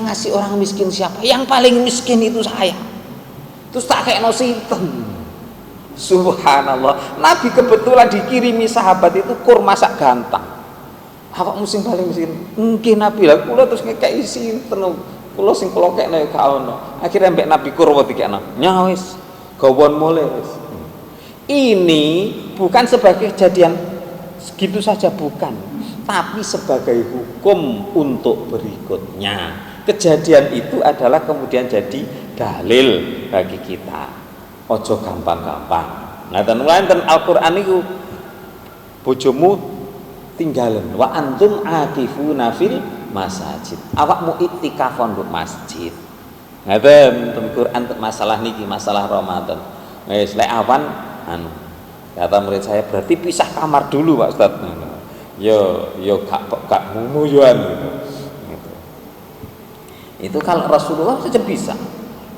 [SPEAKER 1] ngasih orang miskin siapa? Yang paling miskin itu saya. Terus tak kayak sinten. Subhanallah. Nabi kebetulan dikirimi sahabat itu kur masak gantang. Awak musim paling miskin. Mungkin Nabi lah. Kula terus ngekei sinten. Kula sing kula kekne gak ono. Akhirnya mbek Nabi Kurwa dikekno. Nya wis, gawon mulai wis. Ini bukan sebagai kejadian segitu saja bukan. Tapi sebagai hukum untuk berikutnya. Kejadian itu adalah kemudian jadi dalil bagi kita. Ojo gampang-gampang. Ngaten wonten Al-Qur'an niku bojomu tinggalan wa antum akifuna fil masajid. Awakmu iktikafon di masjid. Ngaten ten Quran masalah niki, masalah Ramadan. Wis lek awan anu kata murid saya berarti pisah kamar dulu Pak Ustaz. Yo gak ngono yo gitu. Itu kalau Rasulullah saja bisa.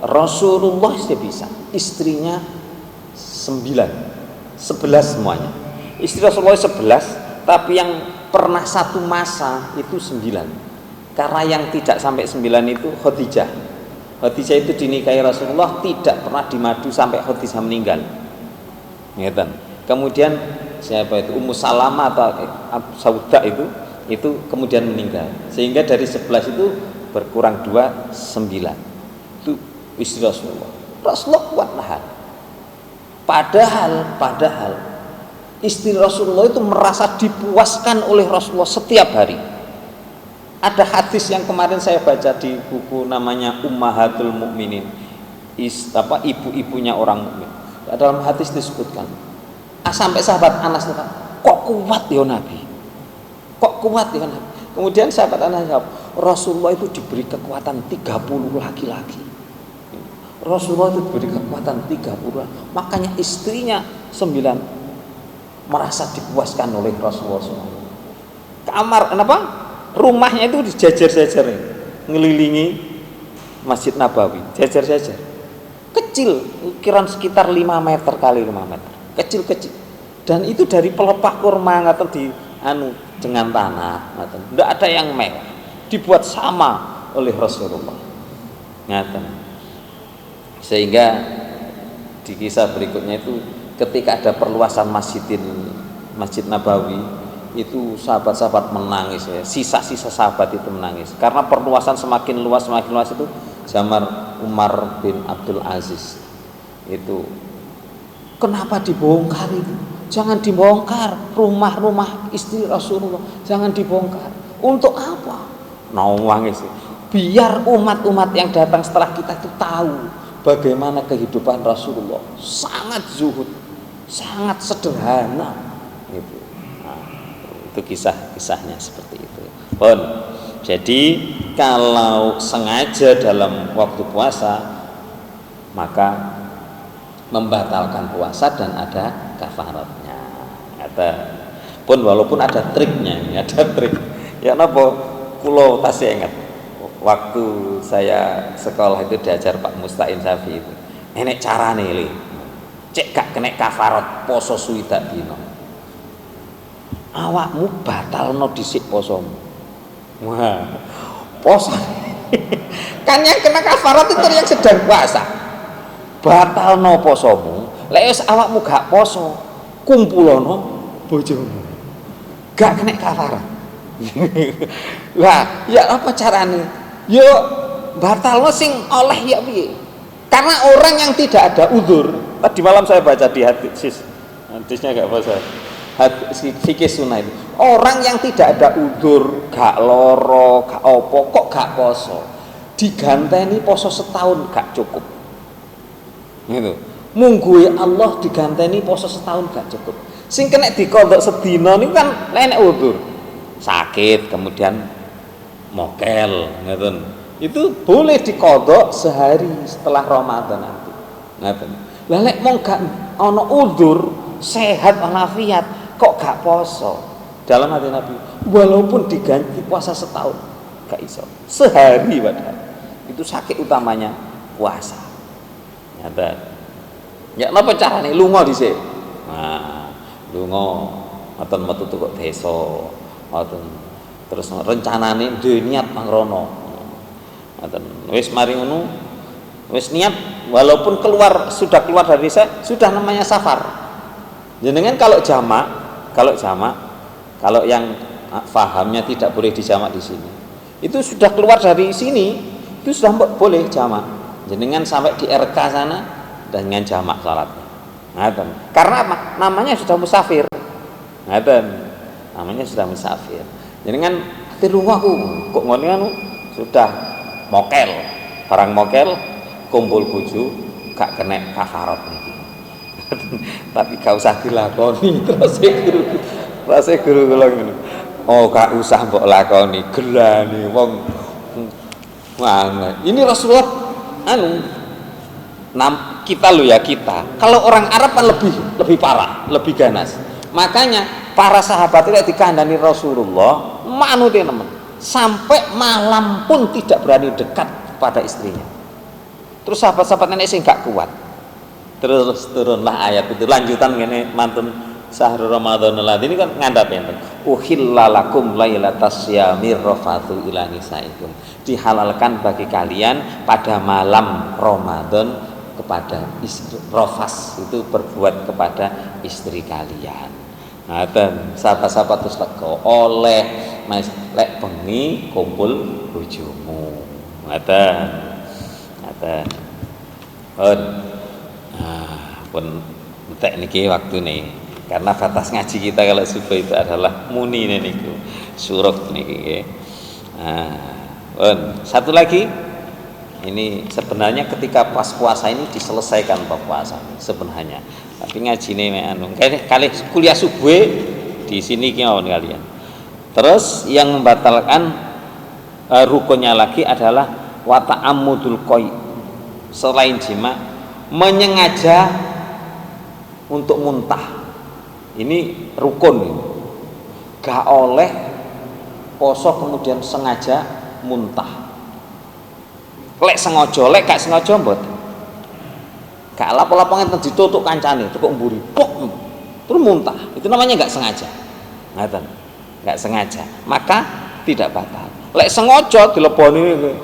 [SPEAKER 1] Rasulullah saja bisa. Istrinya 11 semuanya. Istri Rasulullah 11, tapi yang pernah satu masa itu 9. Karena yang tidak sampai 9 itu Khadijah. Khadijah itu dinikahi Rasulullah tidak pernah dimadu sampai Khadijah meninggal. Ngeten. Kemudian siapa itu Ummu Salamah atau Sauda itu kemudian meninggal, sehingga dari 11 itu berkurang 2, 9. Itu istri Rasulullah kuat nahan. Padahal istri Rasulullah itu merasa dipuaskan oleh Rasulullah setiap hari. Ada hadis yang kemarin saya baca di buku namanya Ummahatul Mukminin, ibu-ibunya orang mukmin. Dalam hadis disebutkan sampai sahabat Anas kok kuat ya Nabi, kok kuat ya Nabi. Kemudian sahabat Anas jawab, Rasulullah itu diberi kekuatan 30 laki-laki. Rasulullah itu diberi kekuatan 30, makanya istrinya 9 merasa dipuaskan oleh Rasulullah SAW. Kamar rumahnya itu dijajar-jajar, ngelilingi Masjid Nabawi, jajar-jajar kecil, ukuran sekitar 5 meter kali 5 meter, kecil-kecil, dan itu dari pelepah kurma atau di dengan tanah, tidak ada yang mewah, dibuat sama oleh Rasulullah. Sehingga di kisah berikutnya itu ketika ada perluasan Masjid Nabawi itu sahabat-sahabat menangis ya. Sisa-sisa sahabat itu menangis karena perluasan semakin luas itu zaman Umar bin Abdul Aziz. Itu kenapa dibongkar itu? Jangan dibongkar rumah-rumah istri Rasulullah, jangan dibongkar. Untuk apa? Nangis. Biar umat-umat yang datang setelah kita itu tahu bagaimana kehidupan Rasulullah, sangat zuhud, sangat sederhana gitu. Nah, itu kisah-kisahnya seperti itu. Jadi kalau sengaja dalam waktu puasa maka membatalkan puasa dan ada kafaratnya. Kata pun walaupun ada triknya, ini ada trik. Ya napa kula tasih ingat waktu saya sekolah itu diajar Pak Musta'in Safi itu. Enek carane le. Cek gak kena kafarat poso swidak dina. Awakmu batalno dhisik posomu. Wah, poso. Kan yang kena kafarat itu yang sedang puasa. Batalno posomu, lek wis awakmu gak poso, kumpulono bojomu. Gak kena kafarat. Lah, ya apa carane? Yo batalno sing oleh ya piye? Karena orang yang tidak ada udzur, tadi malam saya baca di hadisnya gak apa fikih sunnah itu. Orang yang tidak ada udzur, gak loro, gak opo, kok gak poso, diganteni poso setahun gak cukup. Gitu. Mungguhe Allah diganteni poso setahun gak cukup. Sing kena dikodok sedina niku kan enek udzur. Sakit kemudian mokel, ngoten. Itu boleh dikodok sehari setelah Ramadan nanti. Ngoten. Lah lek mong gak ana udzur, sehat walafiat, kok gak poso? Dalam hati Nabi, walaupun diganti puasa setahun, gak iso. Sehari padahal. Itu sakit utamanya puasa. Nyata. Ya napa carane lunga dhisik? Nah, lunga ngoten metu kok desa. Ngoten. Terus rencanane duwe niat mangrono. Ngoten. Wis mari ngono, wis niat walaupun sudah keluar dari desa, sudah namanya safar. Jenengan kalau yang fahamnya tidak boleh dijamak di sini, itu sudah keluar dari sini, itu sudah boleh jamak. Jenengan sampai di RK sana dengan jamak salatnya. Ngaten. Karena apa? Namanya sudah musafir. Ngaten. Namanya sudah musafir. Jenengan ati lungaku kok ngene anu sudah mokel. Barang mokel kumpul bojo gak kena kafarat niki. Tapi gak usah dilakoni terus guru kula ngono. Oh, gak usah mbok lakoni, gelane wong. Wah, ini Rasulullah kita lo ya kita. Kalau orang Arab kan lebih parah, lebih ganas. Makanya para sahabat itu dikandani Rasulullah, manutin teman. Sampai malam pun tidak berani dekat pada istrinya. Terus sahabat-sahabat nenek sih gak kuat. Terus turunlah ayat itu lanjutan gini mantun syahrul Ramadan ini kan ngandap enten. Uhillalakum lailatas syamir rafathu ila nisaikum. Dihalalkan bagi kalian pada malam Ramadan kepada istri, rafas itu berbuat kepada istri kalian. Nah, dan sahabat-sahabat terus teko oleh mas lek bengi kumpul bojomu. Ngaten. Pun entek niki waktune. Karena batas ngaji kita kalau subuh itu adalah muni niku. Suruk niki nggih. Satu lagi, ini sebenarnya ketika pas puasa ini diselesaikan puasa sebenarnya. Tapi ngaji ini kali kuliah subuh di sini kemauan kalian. Terus yang membatalkan rukunnya lagi adalah wa ta'ammudul qai. Selain jima, menyengaja untuk muntah. Ini rukun ini. Gak oleh poso kemudian sengaja muntah. Lek sengaja, lek gak sengaja mboten. Gak lapo-lapo ngenten ditutuk kancane, cukup mburi, pok, terus muntah. Itu namanya gak sengaja. Ngaten. Gak sengaja. Maka tidak batal. Lek sengaja dileboni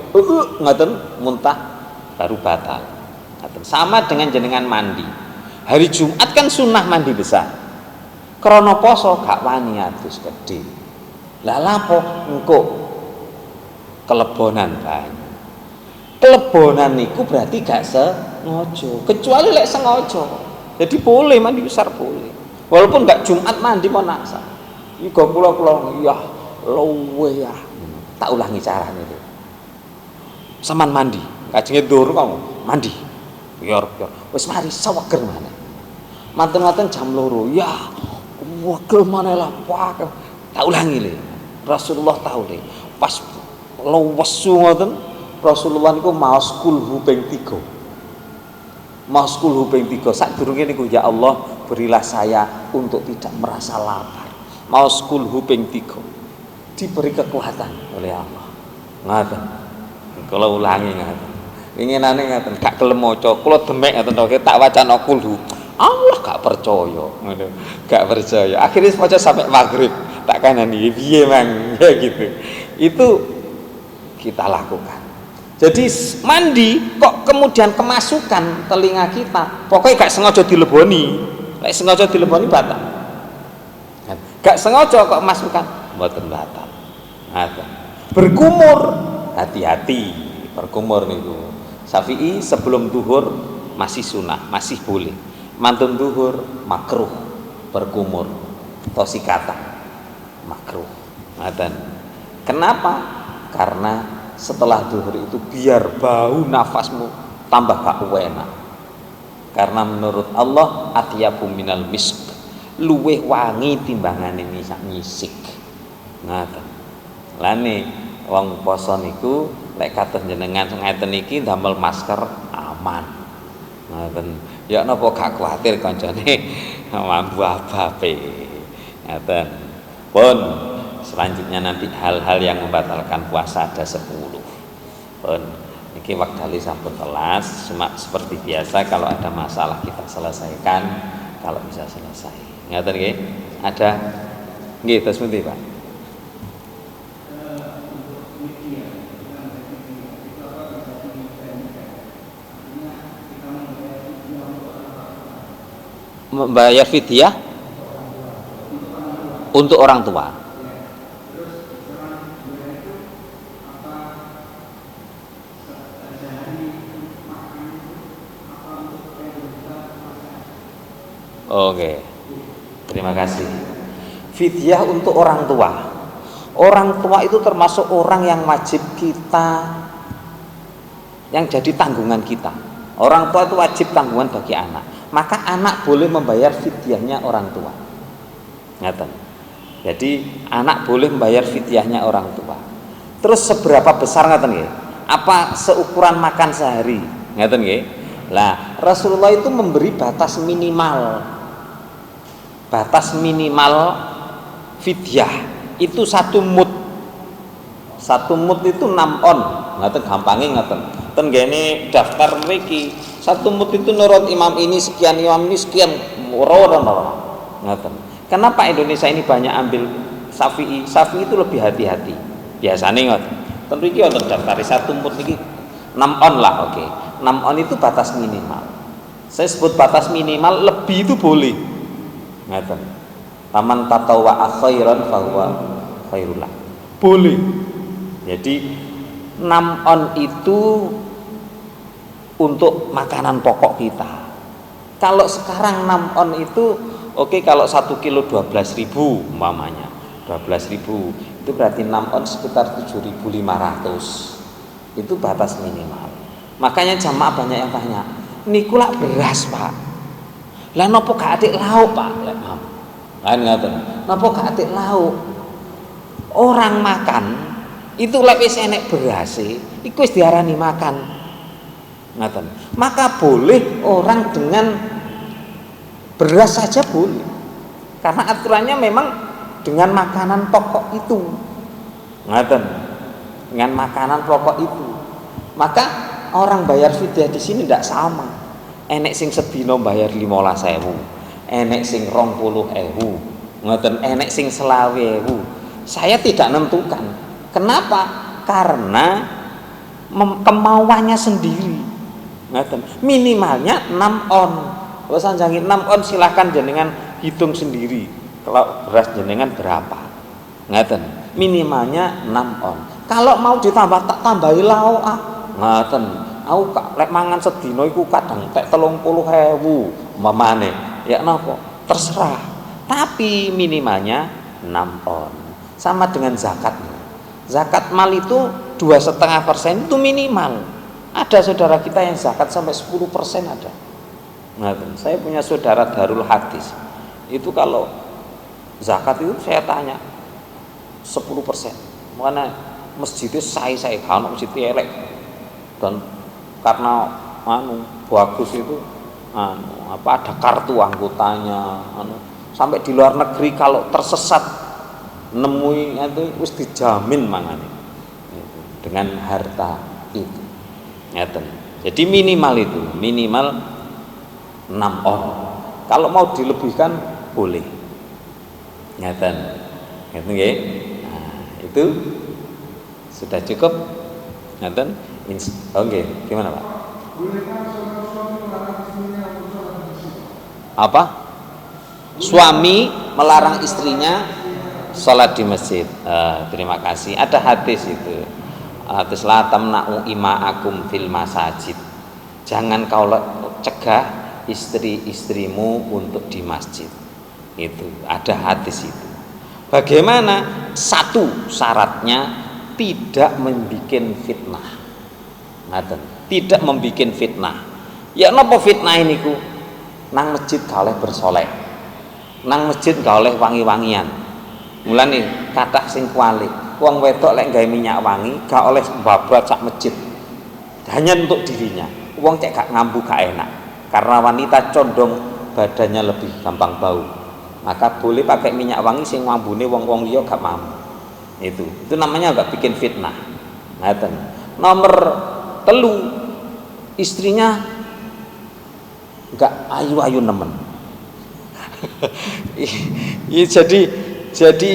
[SPEAKER 1] ngaten muntah baru batal. Ngaten. Sama dengan jenengan mandi. Hari Jumat kan sunnah mandi besar. Krana poso gak wani atus gedhe. Lah lapo engko kelebonan banyu. Kelebonan niku berarti gak sengaja, kecuali lek sengaja. Jadi boleh mandi besar boleh. Walaupun gak Jumat mandi mau naksa. Iku kula ya luwe ya. Tak ulangi carane itu. Saman mandi, kajenge dur kamu mandi. Yor. Wis mari saweger maneh. Manten-manten jam 2 ya. Wegel maneh lah Pak. Tak ulangi le. Rasulullah tahu le. Pas lesu ngoten Rasulullah niku maos kulhu ping 3. mau 10 ping 3 sadurunge niku ya Allah berilah saya untuk tidak merasa lapar. Mau 10 ping 3 diberi kekuatan oleh Allah. Ngoten. Kula ulangi ngoten. Inginane ngoten, gak gelem maca, kula demek ngoten to, tak wacana kulhu. Allah gak percaya, ngono. Gak percaya. Akhirnya maca sampai maghrib. Tak kanani piye Mang, ya gitu. Itu kita lakukan. Jadi mandi kok kemudian kemasukan telinga kita, pokoknya gak sengaja dileboni. Lek sengaja dileboni batal. Gak sengaja kok masukkan, mboten batal. Berkumur, hati-hati berkumur niku. Syafi'i sebelum duhur masih sunnah, masih boleh. Mantun duhur makruh berkumur. Tosikata makruh. Kenapa? Karena setelah duhur itu biar bau nafasmu tambah gak enak. Karena menurut Allah atyabu minal misk, luweh wangi timbangane nyisik. Ngaten. Lane wong poso niku lek kados jenengan ngeten iki damel masker aman. Ngaten. Ya napa gak kuwatir kancane mambu abape. Ngaten. Pun selanjutnya nanti hal-hal yang membatalkan puasa ada 10. Pun niki waktali sampun telas, cuma seperti biasa kalau ada masalah kita selesaikan kalau bisa selesai. Ngaten nggih? Ada nggih terus pundi, Pak? Membayar fidyah untuk orang tua. Oke, terima kasih. Fidyah untuk orang tua. Orang tua itu termasuk orang yang wajib kita, yang jadi tanggungan kita. Orang tua itu wajib tanggungan bagi anak. Maka anak boleh membayar fidyahnya orang tua. Ngaten. Jadi anak boleh membayar fidyahnya orang tua. Terus seberapa besar ngaten nggih? Apa seukuran makan sehari? Ngaten nggih? Lah, Rasulullah itu memberi batas minimal. Batas minimal fidyah itu 1 mud. 1 mud itu 6 on. Ngaten gampange ngaten. Ten gene daftar mriki 1 mud itu menurut imam ini sekian, imam ini sekian, ora. Ngaten. Kenapa Indonesia ini banyak ambil Syafi'i? Syafi'i itu lebih hati-hati. Biasanya ngoten. Ten mriki wonten daftar 1 mud iki 6 on lah, oke. 6 on itu batas minimal. Saya sebut batas minimal, lebih itu boleh. Ngaten. Taman tatawwa khairan fahuwa khairullah. Boleh. Jadi 6 on itu untuk makanan pokok kita. Kalau sekarang 6 on itu oke, kalau 1 kilo 12.000 umpamanya. 12.000 itu berarti 6 on sekitar 7.500. Itu batas minimal. Makanya jamaah banyak yang tanya, niku lak beras Pak, lah nopo gak atik lauk Pak? Kan ngaten, nopo gak atik lauk? Orang makan itu lek wis enek beras iku wis diarani makan. Ngaten. Maka boleh orang dengan beras saja boleh, karena aturannya memang dengan makanan pokok itu. Ngaten. Dengan makanan pokok itu. Maka orang bayar fidyah di sini tidak sama. Enek sing sedina bayar 15.000, enek sing 20.000, ngoten, enek sing 20.000. Saya tidak menentukan. Kenapa? Karena kemauannya sendiri. Ngoten. Minimalnya 6 on. Kalau sanjangi 6 on silahkan jenengan hitung sendiri. Kalau beras jenengan berapa? Ngoten. Minimalnya 6 on. Kalau mau ditambah tak tambahi lauk ngaten, aku lek mangan sedina iku kadang tek 30.000 umpamane. Ya napa? Terserah. Tapi minimalnya 6 on. Sama dengan zakat. Zakat mal itu 2,5% itu minimal. Ada saudara kita yang zakat sampai 10% ada. Ngaten. Saya punya saudara Darul Hadis. Itu kalau zakat itu saya tanya 10%. Mana masjidnya saya kan masjid elek. Dan karena bagus itu ada kartu anggotanya, sampai di luar negeri kalau tersesat nemui itu wis dijamin mangane dengan harta itu. Ngeten. Jadi minimal 6 on. Kalau mau dilebihkan boleh. Ngeten. Ngeten nggih. Nah, itu sudah cukup. Ngeten. Oke, gimana, Pak? Apa? Suami melarang istrinya sholat di masjid. Terima kasih. Ada hadis itu. Hadis la tamna'u ima'akum fil masajid. Jangan kau cegah istri-istrimu untuk di masjid. Itu ada hadis itu. Bagaimana? Satu syaratnya tidak membuat fitnah. Ngaten. Tidak membuat fitnah. Ya napa fitnah ini ku? Nang masjid gak oleh bersolek. Nang masjid gak oleh wangi-wangian. Mulane kathah sing kualik. Wong wedok lek gawe minyak wangi gak oleh babrat sak masjid. Hanya untuk dirinya. Wong cek gak ngambu gak enak. Karena wanita condong badannya lebih gampang bau. Maka boleh pakai minyak wangi sing ngambune wong-wong liya gak mampu. Itu namanya gak bikin fitnah. Ngaten. Nomor 3, istrinya gak ayu-ayu nemen. jadi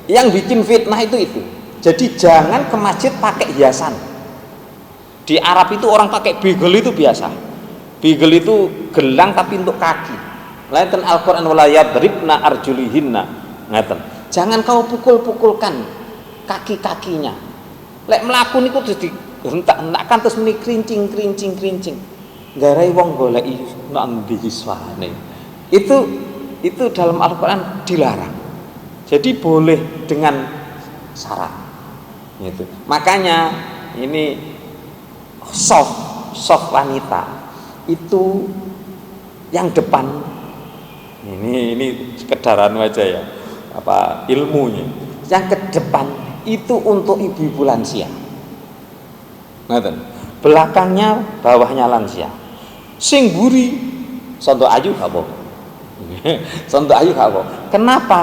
[SPEAKER 1] yang bikin fitnah itu. Jadi jangan ke masjid pakai hiasan. Di Arab itu orang pakai bigel itu biasa. Bigel itu gelang tapi untuk kaki. Lain Al-Qur'an wala yadribna arjulihinna. Ngaten. Jangan kau pukul-pukulkan kaki-kakinya. Lek mlaku niku dadi hentak-hentakan terus muni krincing. Garai wong goleki nang ndi iswane. Itu dalam Al-Qur'an dilarang. Jadi boleh dengan syarat. Gitu. Makanya ini soft wanita itu yang depan ini sekedaran aja ya ilmunya. Yang ke depan itu untuk ibu-ibu lansia. Belakangnya bawahnya lansia. Sing buri sonto ayu gak apa. Sonto ayu gak apa. Kenapa?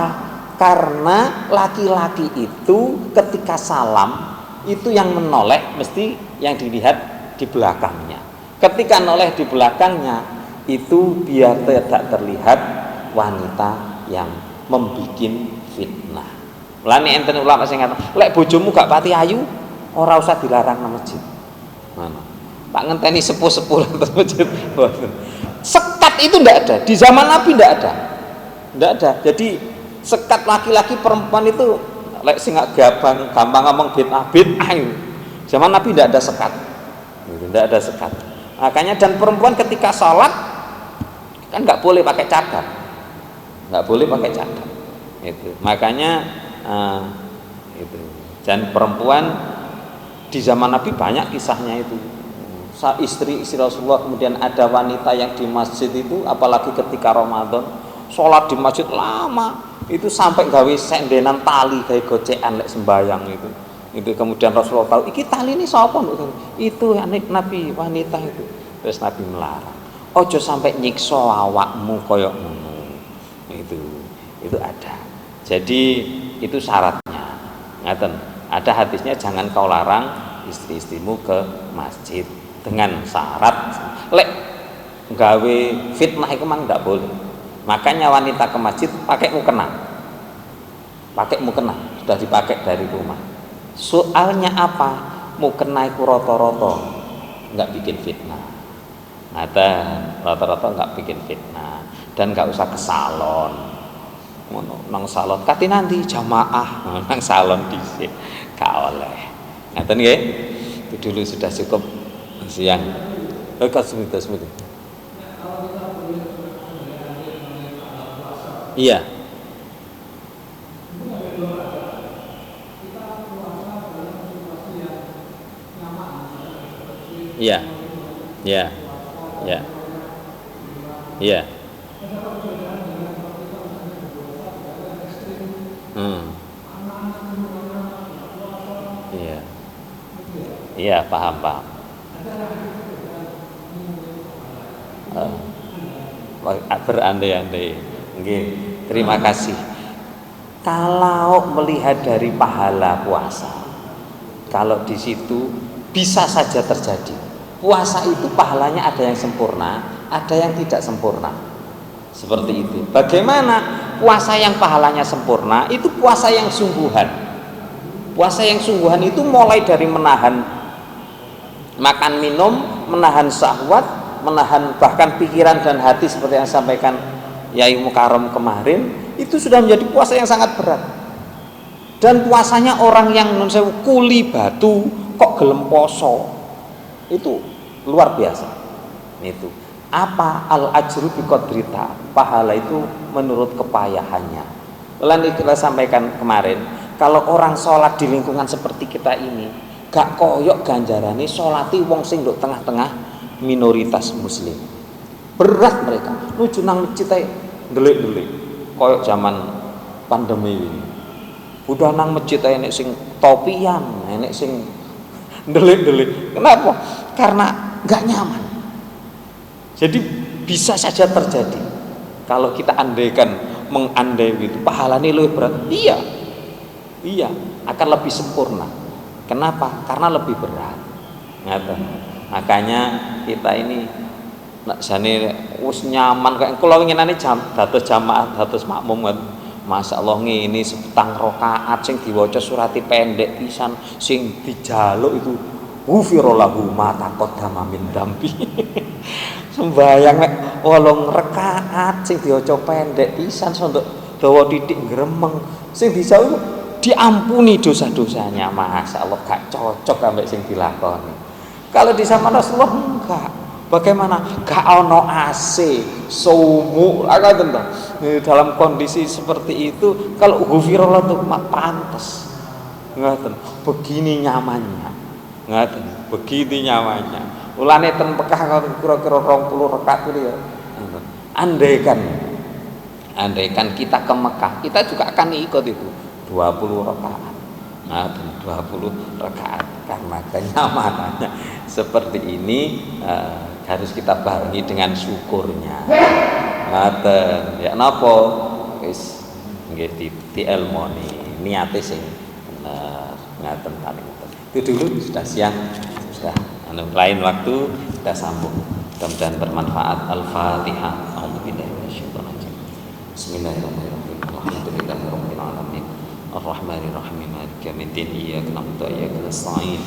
[SPEAKER 1] Karena laki-laki itu ketika salam itu yang menoleh mesti yang dilihat di belakangnya. Ketika noleh di belakangnya itu biar tidak terlihat wanita yang membuat fitnah. Lani enten ulama sing ngaten, lek bojomu gak pati ayu, ora usah dilarang nang masjid. Mana? Pak ngenteni sepuh-sepuh nang masjid. Sekat itu ndak ada, di zaman Nabi ndak ada. Ndak ada. Jadi sekat laki-laki perempuan itu lek sing gampang ngomong bid'ah itu. Zaman Nabi ndak ada sekat. Ndak ada sekat. Makanya dan perempuan ketika sholat kan nggak boleh pakai cadar. Nggak boleh pakai cadar. Itu. Makanya itu. Dan perempuan di zaman Nabi banyak kisahnya itu. Istri Rasulullah, kemudian ada wanita yang di masjid itu, apalagi ketika Ramadan, sholat di masjid lama, itu sampai gawe sendenan tali gawe gocekan lek sembayang itu. Itu kemudian Rasulullah tahu, iki tali ini sapa? Itu anak Nabi wanita itu. Terus Nabi melarang. Ojo sampai nyiksa awakmu koyok ngono. Itu ada. Jadi itu syaratnya. Ngaten. Ada hadisnya jangan kau larang istri-istrimu ke masjid dengan syarat lek gawe fitnah itu memang tidak boleh. Makanya wanita ke masjid pakai mukena. Pakai mukena sudah dipakai dari rumah. Soalnya apa? Mukena itu rata-rata enggak bikin fitnah. Ada rata-rata enggak bikin fitnah dan enggak usah ke salon. Nang salon kati nanti jamaah nang salon dhisik gak oleh. Ngaten nggih. Itu dulu sudah cukup siang. Semut. Iya. Iya. Iya. Iya. Iya. Iya. Iya, paham. berandai-andai. Nggih, terima kasih. Kalau melihat dari pahala puasa, kalau di situ bisa saja terjadi. Puasa itu pahalanya ada yang sempurna, ada yang tidak sempurna. Seperti itu. Bagaimana puasa yang pahalanya sempurna? Itu puasa yang sungguhan. Puasa yang sungguhan itu mulai dari menahan makan minum, menahan syahwat, menahan bahkan pikiran dan hati seperti yang sampaikan Yai Mukarram kemarin, itu sudah menjadi puasa yang sangat berat. Dan puasanya orang yang kuli batu kok gelem poso, itu luar biasa. Itu apa al ajru biqadrita, pahala itu menurut kepayahannya. Lalu kita sampaikan kemarin, kalau orang sholat di lingkungan seperti kita ini gak koyok ganjarane sholati wong sing nduk tengah-tengah minoritas muslim, berat mereka nuju nang masjid ae ndelik-ndelik koyok zaman pandemi ini. Udah nang masjid ae nek sing topian, nek sing ndelik-ndelik. Kenapa? Karena gak nyaman. Jadi bisa saja terjadi kalau kita andaikan mengandai gitu, pahalanya lebih berat. Iya, akan lebih sempurna. Kenapa? Karena lebih berat. Makanya kita ini nak jane wis nyaman kayak kula winginane dados jamaah dados makmum kan. Masyaallah ngene sepetang rakaat sing diwaca surati pendek pisan sing dijaluk itu ghufirallahu ma taqaddama min dambi. Sembayang nek 8 rakaat sing diwaca pendek pisan sondok dawa titik gremeng sing dijauh diampuni dosa-dosanya. Masyaallah gak cocok ambek sing dilakoni. Kalau di zaman Rasulullah enggak. Bagaimana? Gak ono AC, sumuk, dalam kondisi seperti itu kalau ghufirallah itu pantas. Ngoten, begini nyamannya. Ngoten, begini nyamannya. Ulane ten Mekah kira-kira 20 rakaat itu ya. Andaikan kita ke Mekah, kita juga akan ikut itu 20 rakaat. Nah, 20 rakaat karena kenyamanannya seperti ini harus kita barengi dengan syukurnya. Ngaten, ya napa wis nggih dielmoni niate sing bener. Ngaten paling itu dulu sudah siang, sudah lain waktu kita sambung. Mudah-mudahan bermanfaat. Al-Fatihah. A'udzubillahi minasyaitonir rajim. Bismillahirrahmanirrahim. Alhamdulillahirabbil alamin. Ar-Rahmanir Rahim. Maliki yaumiddin. Iyyaka na'budu wa iyyaka nasta'in.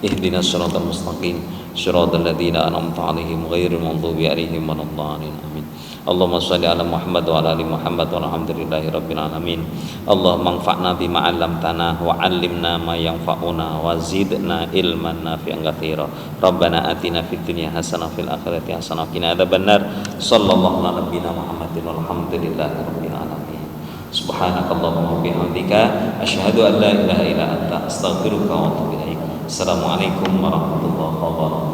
[SPEAKER 1] Ihdinas siratal mustaqim. Siratal ladzina an'amta 'alaihim ghairil maghdubi 'alaihim waladdallin. Amin. Allahumma shalli ala Muhammad wa ala ali Muhammad walhamdulillahi rabbil alamin. Allahumma anfa'na bima 'allamtana wa 'allimna ma yanfa'una wa zidna ilman nafi'an katsira. Rabbana atina fid dunya hasanah fil akhirati hasanah wa qina adzabannar. Sallallahu ala nabiyyina Muhammadin walhamdulillahi rabbil alamin. Subhanakallahumma wa bihamdika asyhadu an la ilaha illa anta astaghfiruka wa atubu ilaik. Assalamualaikum warahmatullahi wabarakatuh.